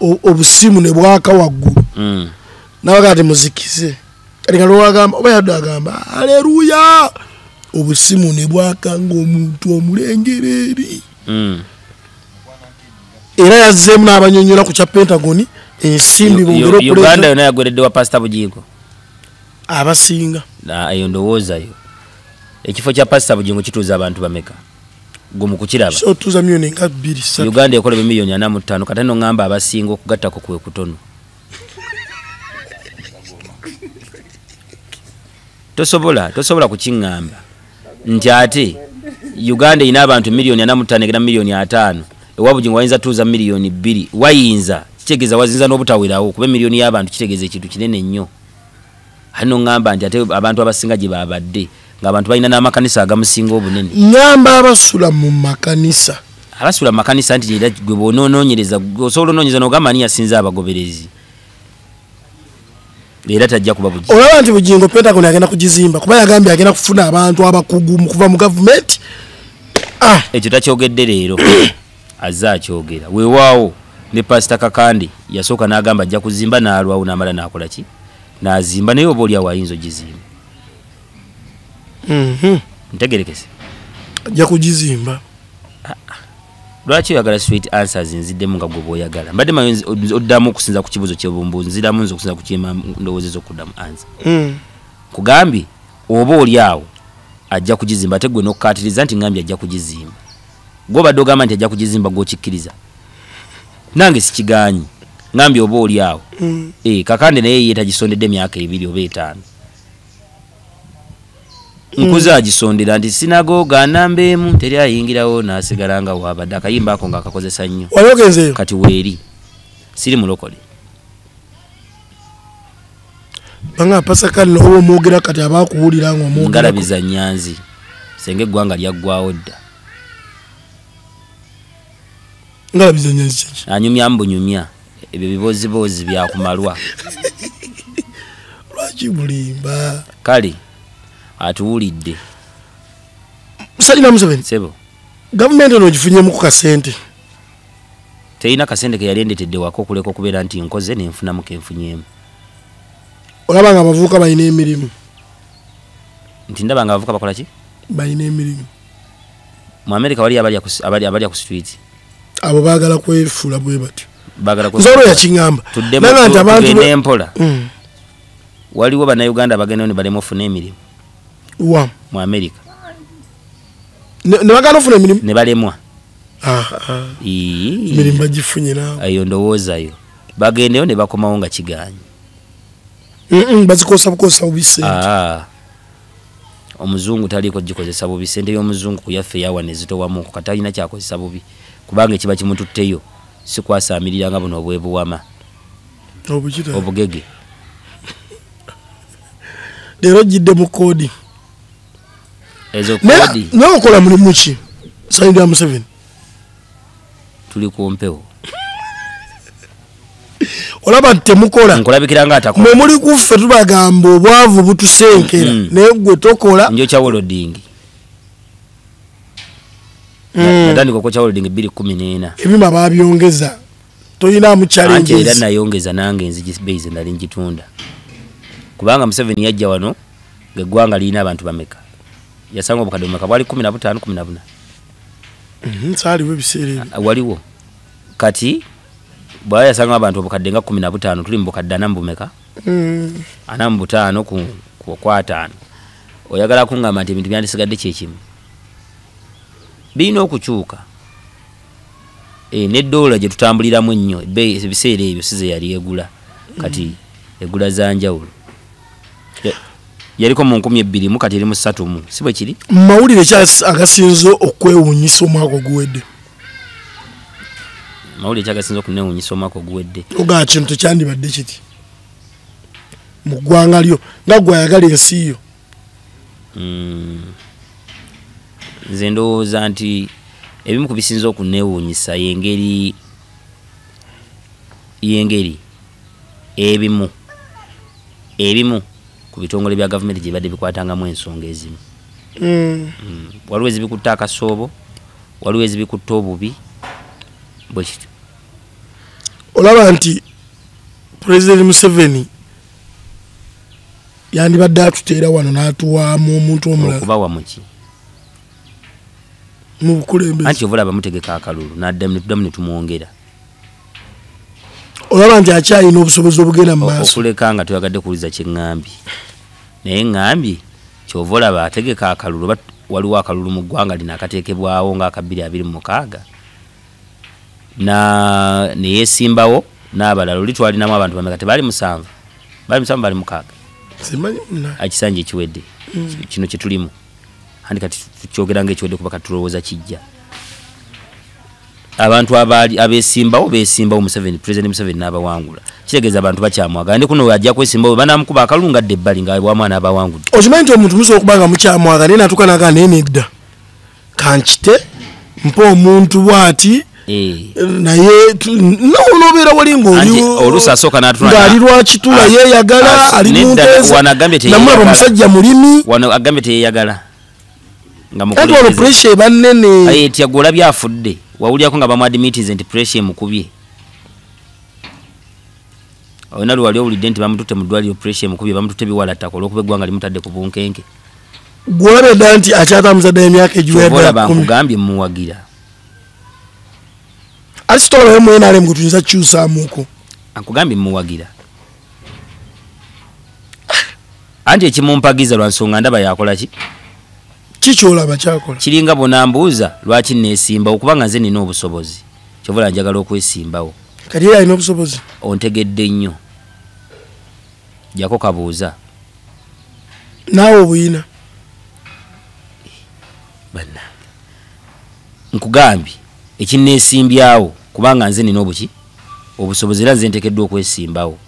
obusimu ne bwaka waggulu n'abagamba temuzikize kati nga lwagamba oba yadde agamba haleluya obusimu ne bwaka ng'omuntu omulengereri era yazzeemu n'abanyonyola ku kya Pentagon ensimbi bongera okuleeta Uganda yonna yagoledde wa Pastor Bujingo abasinga eyo ndowoozayo ekifo kya Pastor Bujingo kituuza abantu bameka gumu kukiraba so tuza milioni nga 2 Uganda ekola milioni 45 kati no ngamba abasinga okugattako kuwe kutono tosobola kukiŋŋamba nti ate Uganda ina abantu milioni 45 era milioni 5 ewa Bujingo wayinza tuuza milioni 2 wayinza kitegeeza wazinza n'obutawerawo kuba milioni y'abantu kitegeeza ekintu kinene nnyo hano ngamba nti ate abantu abasinga gye babadde ng'abantu balina n'amakanisa agamusinga obunene ngamba abasula mu makanisa nti era gwe boonoonyereza osobola onoonyereza n'ogamba ni yasinza abagoberezi era tajja kuba Bujingo olaba nti Bujingo Pentagon agenda kugizimba kuba yagambye agenda kufuna abantu abakugu mu kuva mu gavumenti ekyo takyogedde leero azze akyogera weewaawo ne Pastor Kakande yasooka n'agamba ajja kuzimba n'alwawo n'amala n'akola ki n'azimba naye oba oliawo ayinza ogizimba ntegerekese ajja kugizimba lwaki oyagala sweet answers nziddemu nga gwe bw'oyagala mbadde mayo oddamu okusinza ku kibuuzo kyebumbu nziramu nze okusinza ku kyema ndowoozezo okuddamu answer kugambye oba oliawo ajja kugizimba ate gwe n'okukatiriza nti ngambye ajja kugizimba gwe obadde ogamba nti ajja kugizimba gw'okikkiriza nange sikigaanyi ngambye oba oliawo Kakande naye ye tagisondedde emyaka 2 oba 5 nkuza agisondera nti sinagoga nambeemu teri ayingirawo n'asigala nga waabadde akayimba ako ng'akakozesa nnyo waliogenzeyo kati weeri siri mulokole banga pasakali oba omwogera kati abakuwulira nga omwogera ngalabiza Nyanzi senge eggwanga lyaggwawo dda ngalabiza Nyanzi anyumya mbunyumya ebyo biboziboozi byakumalwa lwaki bulimba kale atuwulidde Sanyula Museveni sebo gavumenti eno gifunyemu ku kasente teyina kasente ke yali endetedde wako okuleka okubeera nti nkoze nenfunamu kenfunyeemu olaba nga abavubuka balina emirimu nti ndaba nga abavubuka bakola ki balina emirimu mu America wali abalya ku street abo baagala kwefuula bwe batyo bagala nzolo yakiŋŋamba nanga nti abantu empola waliwo bannayuganda bagenda ne balema ofuna emirimu wa mu America ne bagala ofuna emirimu ne balemwa emirimu bagifunye naawe ayo ndowoozayo bagendeyo ne bakomawo nga kigaanyi bazikosa bukozesa bubi sente omuzungu taliiko gikozesa bubi sente y'omuzungu ku yaffe yawa ne zitowamu katalina kyakozesa bubi kubanga ekiba kimututteyo si kwasaamirira nga buno obwebuwama obugege leero jidde mu koodi ezo koodi nawe okola mulimu ki Sanyula Museveni tuli ku mpewo olaba temukola nkulabikira nga atakola mwe muli kuffe tubagamba obwavu butusenkera naye gwe tokola njo kya woloding natandika okwo kya woloding 2014 ebima babyongeza toyinaamu challenges era nayongeza nange nzigi base nali njitunda kubanga Museveni yajja wano geggwanga lirina abantu bameka yasanga obukadde bumeka bwali 15 14 saaliwo ebiseera waliwo kati bwaya yasanga abantu obukadde nga 15 tuli mu bukadde 4 bumeka 45 ku 5 oyagala kungamba nti ebintu byandisigadde kyekimu birina okukyuka n'edoola gye tutambuliramu ennyo ebiseera ebyo size yali egula kati egula za njawulo yaliko mu 2000 kati eri mu 3 si bwe kiri mawulire agasinze okwewuunyisa omwaka oguwedde mawulire kyagasinze okunewuunyisa omwaka oguwedde ogaa kintu tekyandibadde kiti mu ggwanga lyo nga gwayagala ensi yo nze ndowooza nti ebimu ku bisinza okunewuunyisa yengeri ebimu ku bitongole bya gavumenti gye badde bikwatangamu ensonga ezimu. Waliwo ezibikutta akasoobo, waliwo ezibikutta obubi bwe kityo. Olaba nti President Museveni yandibadde atuteera wano n'atuwaamu omuntu omulala okubawa muki mu bukulembeze. Anti ovula bamutegeka akalulu n'addamu ne tumwongera. Olaba nti akyalina obusobozi obugenda mu maaso. Okuleka nga toyagadde kuwuliza kye ŋŋambye. Naye ŋŋambye kyova olaba ategeka akalulu, waliwo akalulu mu ggwanga lino akateekebwawo nga 2026 ne yeesimbawo n'abalala. Oli twalinamu abantu bameka tebaali 7 bali 6 simanyi munna akisanja ekiwedde kino kye tulimu. Andi kati tukyogera ng'ekiwedde kuba katulowooza kijja. Abantu abeesimbawo President Museveni n'abawangula. Kitegeeza abantu bakyamwagala. Ndi kuno ajja kwesimbawo banaamukuba akalulu ngadde ebbali nga bwamwana abawangudde. Okimanyi nti omuntu musobola okuba nga mukyamwagala naye natuuka n'agaa naye nedda kankite mpa omuntu bw'ati naye n'obeera wali ng'ali lwakitula yeeyagala ali munteesa namwe aba musajja mulimi wano agambye teyeeyagala nga kati wano pressure eba nnene. Etya gwe olabye afudde wawulyako nga bamuadmitize nti pressure emukubye. Olina lwe wali owulidde nti bamututte mu ddwaliro pressure emukubye bamututte biwalattako olw'okuba eggwanga limutadde ku bunkenke. Gwolabye dda nti akyatambuza emyaka egiwedde bakugambye mumuwagira. Ati sitola mu NRM gwe tuyinza kukyusaamuuko. Akugambye mumuwagira. Anti ekimumpagiza lwa nsonga ndaba yakola ki? Kikyolaba kyakola. Kiringa bonambuuza lwaki neesimba okubanga nze nina obusobozi. Kyovula njagala okwesimbawo. Kati era alina obusobozi. Ontegedde nnyo. Jako kabuuza. Naawe obuyina. Bannange. Nkugambye ekinneesimbyawo kubanga nze nina obuki obusobozi era nze nteekeddwa okwesimbawo.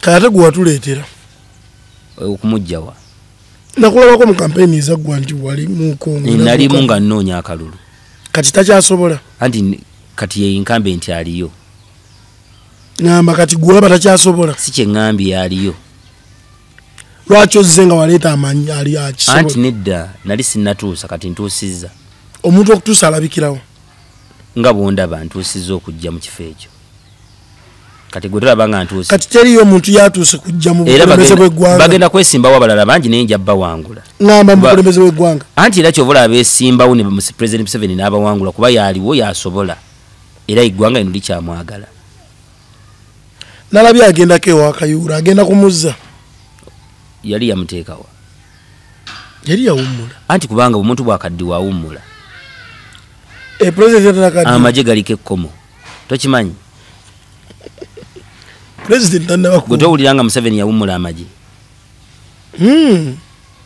Kate gwe watuleetera. Okumugjawa. Nakulabako mu kampeyini ezaggwa nti wali mu Kongo. Nalimu nga nnoonya akalulu. Kati takyasobola. Anti kati ye inkambe nti aliyo. Ngamba kati gwe olaba takyasobola. Si kye ŋŋambye aliyo. Lwaki ozze nga waleeta amanyi ali akisobola? Anti nedda nali sinnatuusa kati ntuusizza. Omuntu okutuusa alabikirawo. Nga bwondaba ntuusizza okujja mu kifo ekyo. Kati gwe tolaba nga ntuuse. Kati teriyo omuntu yatuuse kujja mu bukulembeze bw'eggwanga. Bagenda kwesimbawo abalala bangi naye nja bawangula. Ngamba mu bukulembeze bw'eggwanga. Anti era kyova olaba abeesimbawo ne President Museveni n'abawangula kuba yaaliwo yasobola. Era eggwanga lino likyamwagala. Nalabye agendako ewa Kayuura agenda kumuzza. Yali yamuteekawa. Yali yawummula. Anti kubanga omuntu bw'akaddiwa awummula. President nakaddiwa. Amagye galiko ekkomo. Tokimanyi? President nanabaku. Gwe towuliranga Museveni yawummula amagye.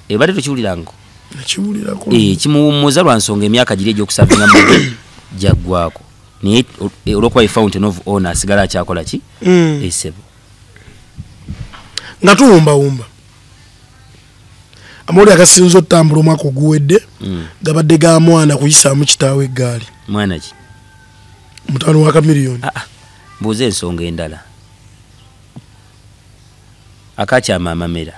Ebadde tokiwulirango. Nakiwulirako. Kimuwummuza lwa nsonga emyaka giri egy'okusavinga mu jaggwako. Naye olw'okuba fountain of honor asigala akyakola ki? Esebo. Nga tuwumbawumba. Amawulire agasinza otutambula omwaka oguwedde gabadde ga mwana kuyisaamu kitaawe eggaali. Mwana ki? Mutaano wa Kamiliyoni. Mbuuza ensonga endala. Akakyama amamera.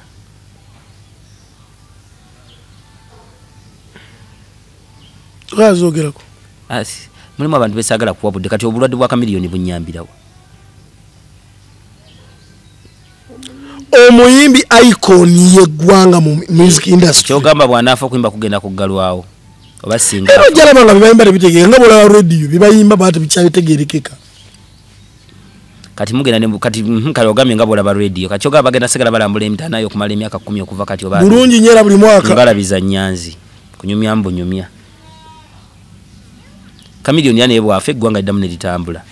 Tukazoogerako. Mulimu abantu besaagala kuwabudde kati obulwadde bwa Kamiliyoni bunnyambirawo. Omuyimbi icon yeggwanga mu music industry. Kyogamba bw'anaafa okuyimba kugenda kuggalwawo. Oba singa. Era jalaba nga bibayimba tebitegeera nga bw'olaba radio bibayimba baate bikyabitegeerekeka. Kati mugenda ne kati kale ogambye nga bw'olaba radio. Kati kyogamba bagenda sigala balambula emitaana yo okumala emyaka 10 okuva kati oba. Bulungi nnyo era buli mwaka. Ngalabiza Nyanzi. Kunyumya mbunyumya. Kamiliyoni yane bwafa eggwanga liddamu ne litambula.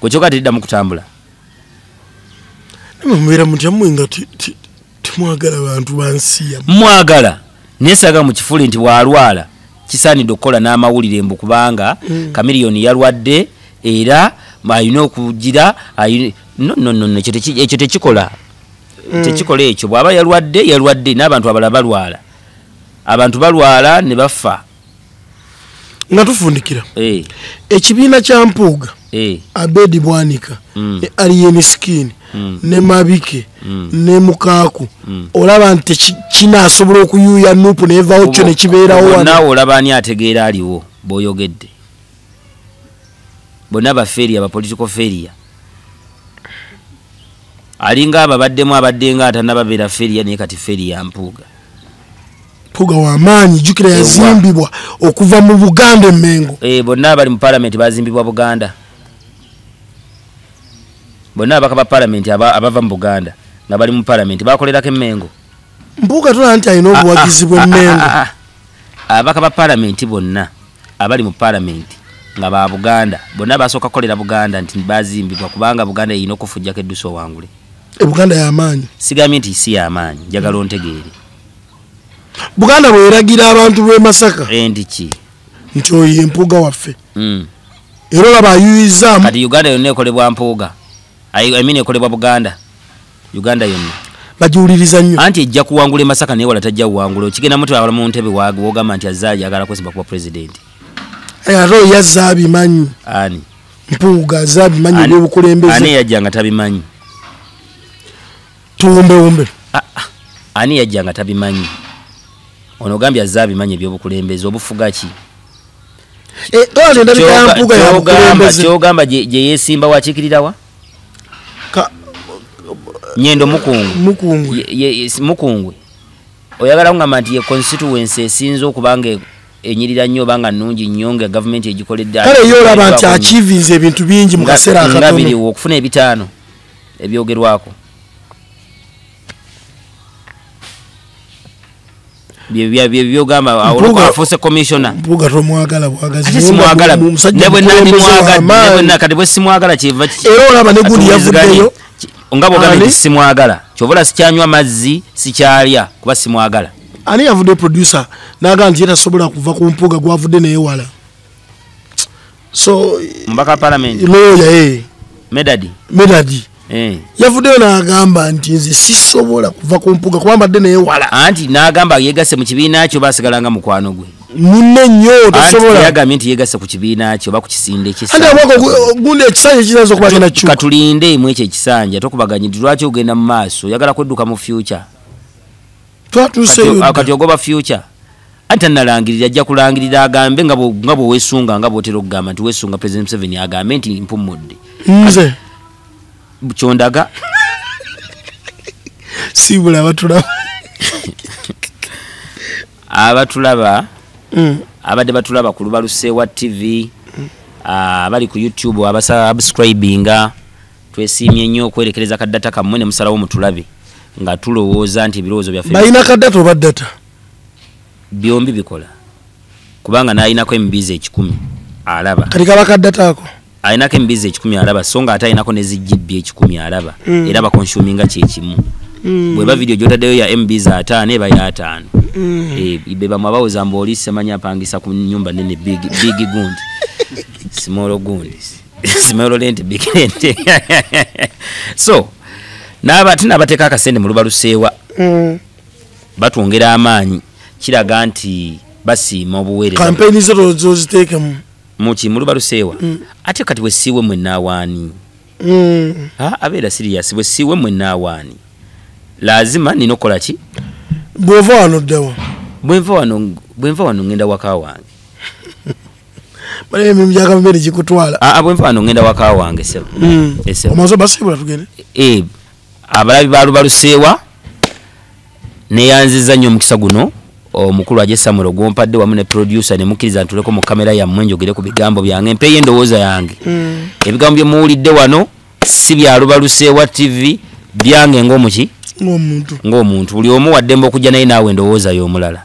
Gwe kyokka teriddamu kutambula. Mwera mutyamu nga temwagala bantu bansiya. Mwagala nesaga mu kifuli nti bwalwala kisaanidde okukola n'amawulire mbu kubanga Kamiliyoni yalwadde era ayina okugira no ekyo tekikola. Tekikola ekyo bw'aba yalwadde n'abantu abalala balwala. Abantu balwala ne bafa. Nga tufundikira. Ekibiina kya Mpuuga Abedi Bwanika ne Aliyeni Skin ne Mabike ne Mukaku olaba nti kinasobola okuyuya Nuupu neva okyo ne kibeerawo wano nawe olaba ani ategeera aliwo bw'oyogedde bonna bafeeriya abapolitical failure alinga ababaddemu abaddenga atannababeera failure naye kati failure ya Mpuuga w'amaanyi jjukira yazimbibwa okuva mu Buganda Emmengo bonna abali mu parliament bazimbibwa Buganda bonna abaka ba parliament abava mu Buganda nga bali mu parliament bakolerako Emmengo Mpuuga tulaba nti alina obuwagizi bw'Emmengo abaka ba parliament bonna abali mu parliament nga ba Buganda bonna basooka kukolera Buganda nti bazimbibwa kubanga Buganda erina okufujjako Eddusa Owangule Buganda y'amaanyi sigambye nti si y'amaanyi njagala ontegeere Buganda bweragira abantu b'e Masaka nti ki nti oyo Mpuuga waffe era olaba ayuyizaamu kati Uganda yonna ekolebwa Mpuuga ekolebwa Buganda Uganda yonna bagiwuliriza nnyo anti ejja kuwangula Masaka naye wala tajja kuwangula okigenda mutu abala mu ntebe waage wogamba nti azaaji agala kwesimba kuba president ate oyo yazza abimanyi ani Mpuuga azza abimanyi ebyobukulembeze ani yajjanga tabimanyi tuwumbewumbe ani yajjanga tabimanyi ono gambye azza abimanyi ebyobukulembeze obufuga ki kyogamba gye yeesimba wakiikirirawa Nyendo Mukungwe oyagala kugamba nti ye constituency esinza okubanga enyirira nnyo banga nnungi nnyo nga gavumenti egikoledde kale yo olaba nti achievinze ebintu bingi mu kaseera akatono biriwo okufuna ebitaano ebyogerwako byogamba afuuse commissioner Mpuuga tomwagala bwagazi kati bwe simwagala kyeva era olaba ne gundi yavuddeyo nga bwogambye nti simwagala kyobola sikyanywa mazzi sikyalya kuba simwagala ani yavudde producer naga nti yetasobola kuva ku Mpuuga gwavudde naye wala so mbaka parliament lawyer Medadi yavuddeyo n'agamba nti nze sisobola kuva ku Mpuuga kuba mbadde naye wala anti n'agamba yegasse mu kibiina kyo basigalanga mukwano gwe munne nnyo tosobola yagambye nti yegasse ku kibiina kyo oba ku kisinde gundi ekisanja kinaza okuba kinakyuka katulinde mu ekyo ekisanja tokubaganye nti lwaki ogenda mu maaso oyagala kwedduka mu future kati ogoba future anti annalangirira ajja kulangirira agambe nga bwe weesunga nga bw'otera okugamba nti weesunga President Museveni agambe nti mpummudde nze kyondaga sibula abatulaba abadde batulaba ku Lubalusewa TV abali ku YouTube abasubscribinga twesiimye nnyo okwerekereza kaddata kammwe ne musalawo mutulabe nga tulowooza nti ebirowoozo byaffe balina kaddata oba data byombi bikola kubanga n'alinako embizi 10 alaba kati kaba kaddata ako alinako embizi 10 alaba so nga ate alinako ne zigibbi 10 alaba era bakonsuminga kyekimu bweba video gyotaddeyo ya MBs 5 eba ya 5 ibeba mwabawoza mboli semanya apangisa ku nyumba nene big gundi small gundi small lente big lente so n'abatina bateka akasende mu Lubalusewa batwongera amaanyi kiraga nti basiima obuweereza campaign zo zitekemu mu Lubalusewa ate kati we siwe mwe nawaani abeera serious we siwe mwe nawaani lazima nino kola ki bwova wano ddewa bwenva wano ngenda waka wange bale emirimu gya gavumenti gikutwala bwenva wano ngenda waka wange sebo omaze basibula tugende abalabi ba Lubalusewa neyanziza nnyo omukisa guno omukulu aje Samuel Ogwompadde wamu ne producer ne mukkiriza ntuleko mu kamera yammwe njogere ku bigambo byange mpeyo endowooza yange ebigambo bye muwulidde wano si bya Lubalusewa TV byange ng'omuntu buli omu waddembe okujja naye naawe endowooza y'omulala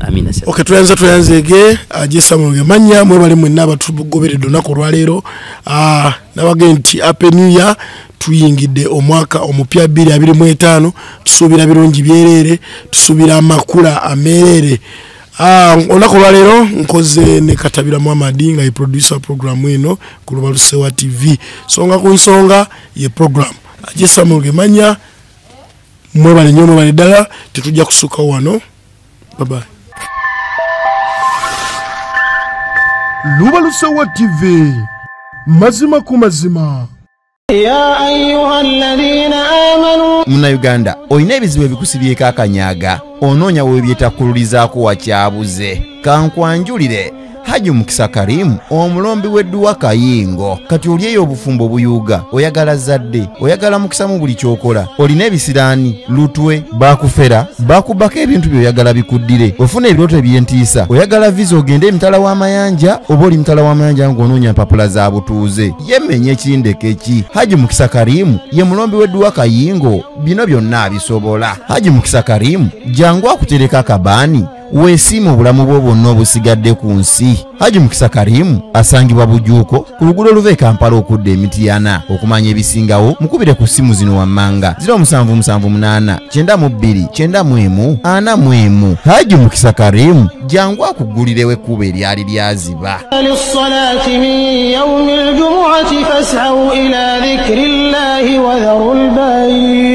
amina okay tuyanzege aje Samuel Gemanya mwe bali mwenna abatugoberedde olunaku olwaleero nabagee nti happy new year tuyingidde omwaka omupya 2025 tusuubira birungi byerere tusuubira amakula ameerere olunaku olwaleero nkoze ne Katabira Muhammad nga ye producer program eno ku Lubalusewa TV songa ku nsonga ye program aje Samuel Gemanya mwe bali nnyo mwe bali ddala tetujja kusuka wano bye. Lubalusewa TV mazima ku mazima. يا أيها الذين آمنوا Munnayuganda olina ebizibu ebikusibyeko akanyaga onoonya weebyetakkululizaako wakyabuze kankwanjulire Haji Mukisa Karimu omulombi w'edduwa Kayingo kati oli eyo obufumbo buyuga oyagala zadde oyagala mukisa mu buli kyokola olina ebisiraani lutwe bakufera bakubako ebintu byoyagala bikuddire ofuna ebirooto eby'entiisa oyagala visa ogende emitala w'amayanja oba oli mitala w'amayanja ng'onoonya mpapula za butuuze yemmenye ekindeke ki Haji Mukisa Karimu ye mulombi w'edduwa Kayingo bino byonna abisobola Haji Mukisa Karimu jangu akutereka akabaani weesiima obulamu bwo bwonna obusigadde ku nsi. Haji Mukisa Karimu asangibwa Bujuuko ku luguudo oluva e Kampala okudda e Mityana. Okumanya ebisingawo mukubire ku ssimu zino wammanga 0778 92 91 41. Haji Mukisa Karimu jangu akuggulirewo ekkubo eryali lyaziba. للصلاة من يوم الجمعة فاسعوا إلى ذكر الله وذروا البيع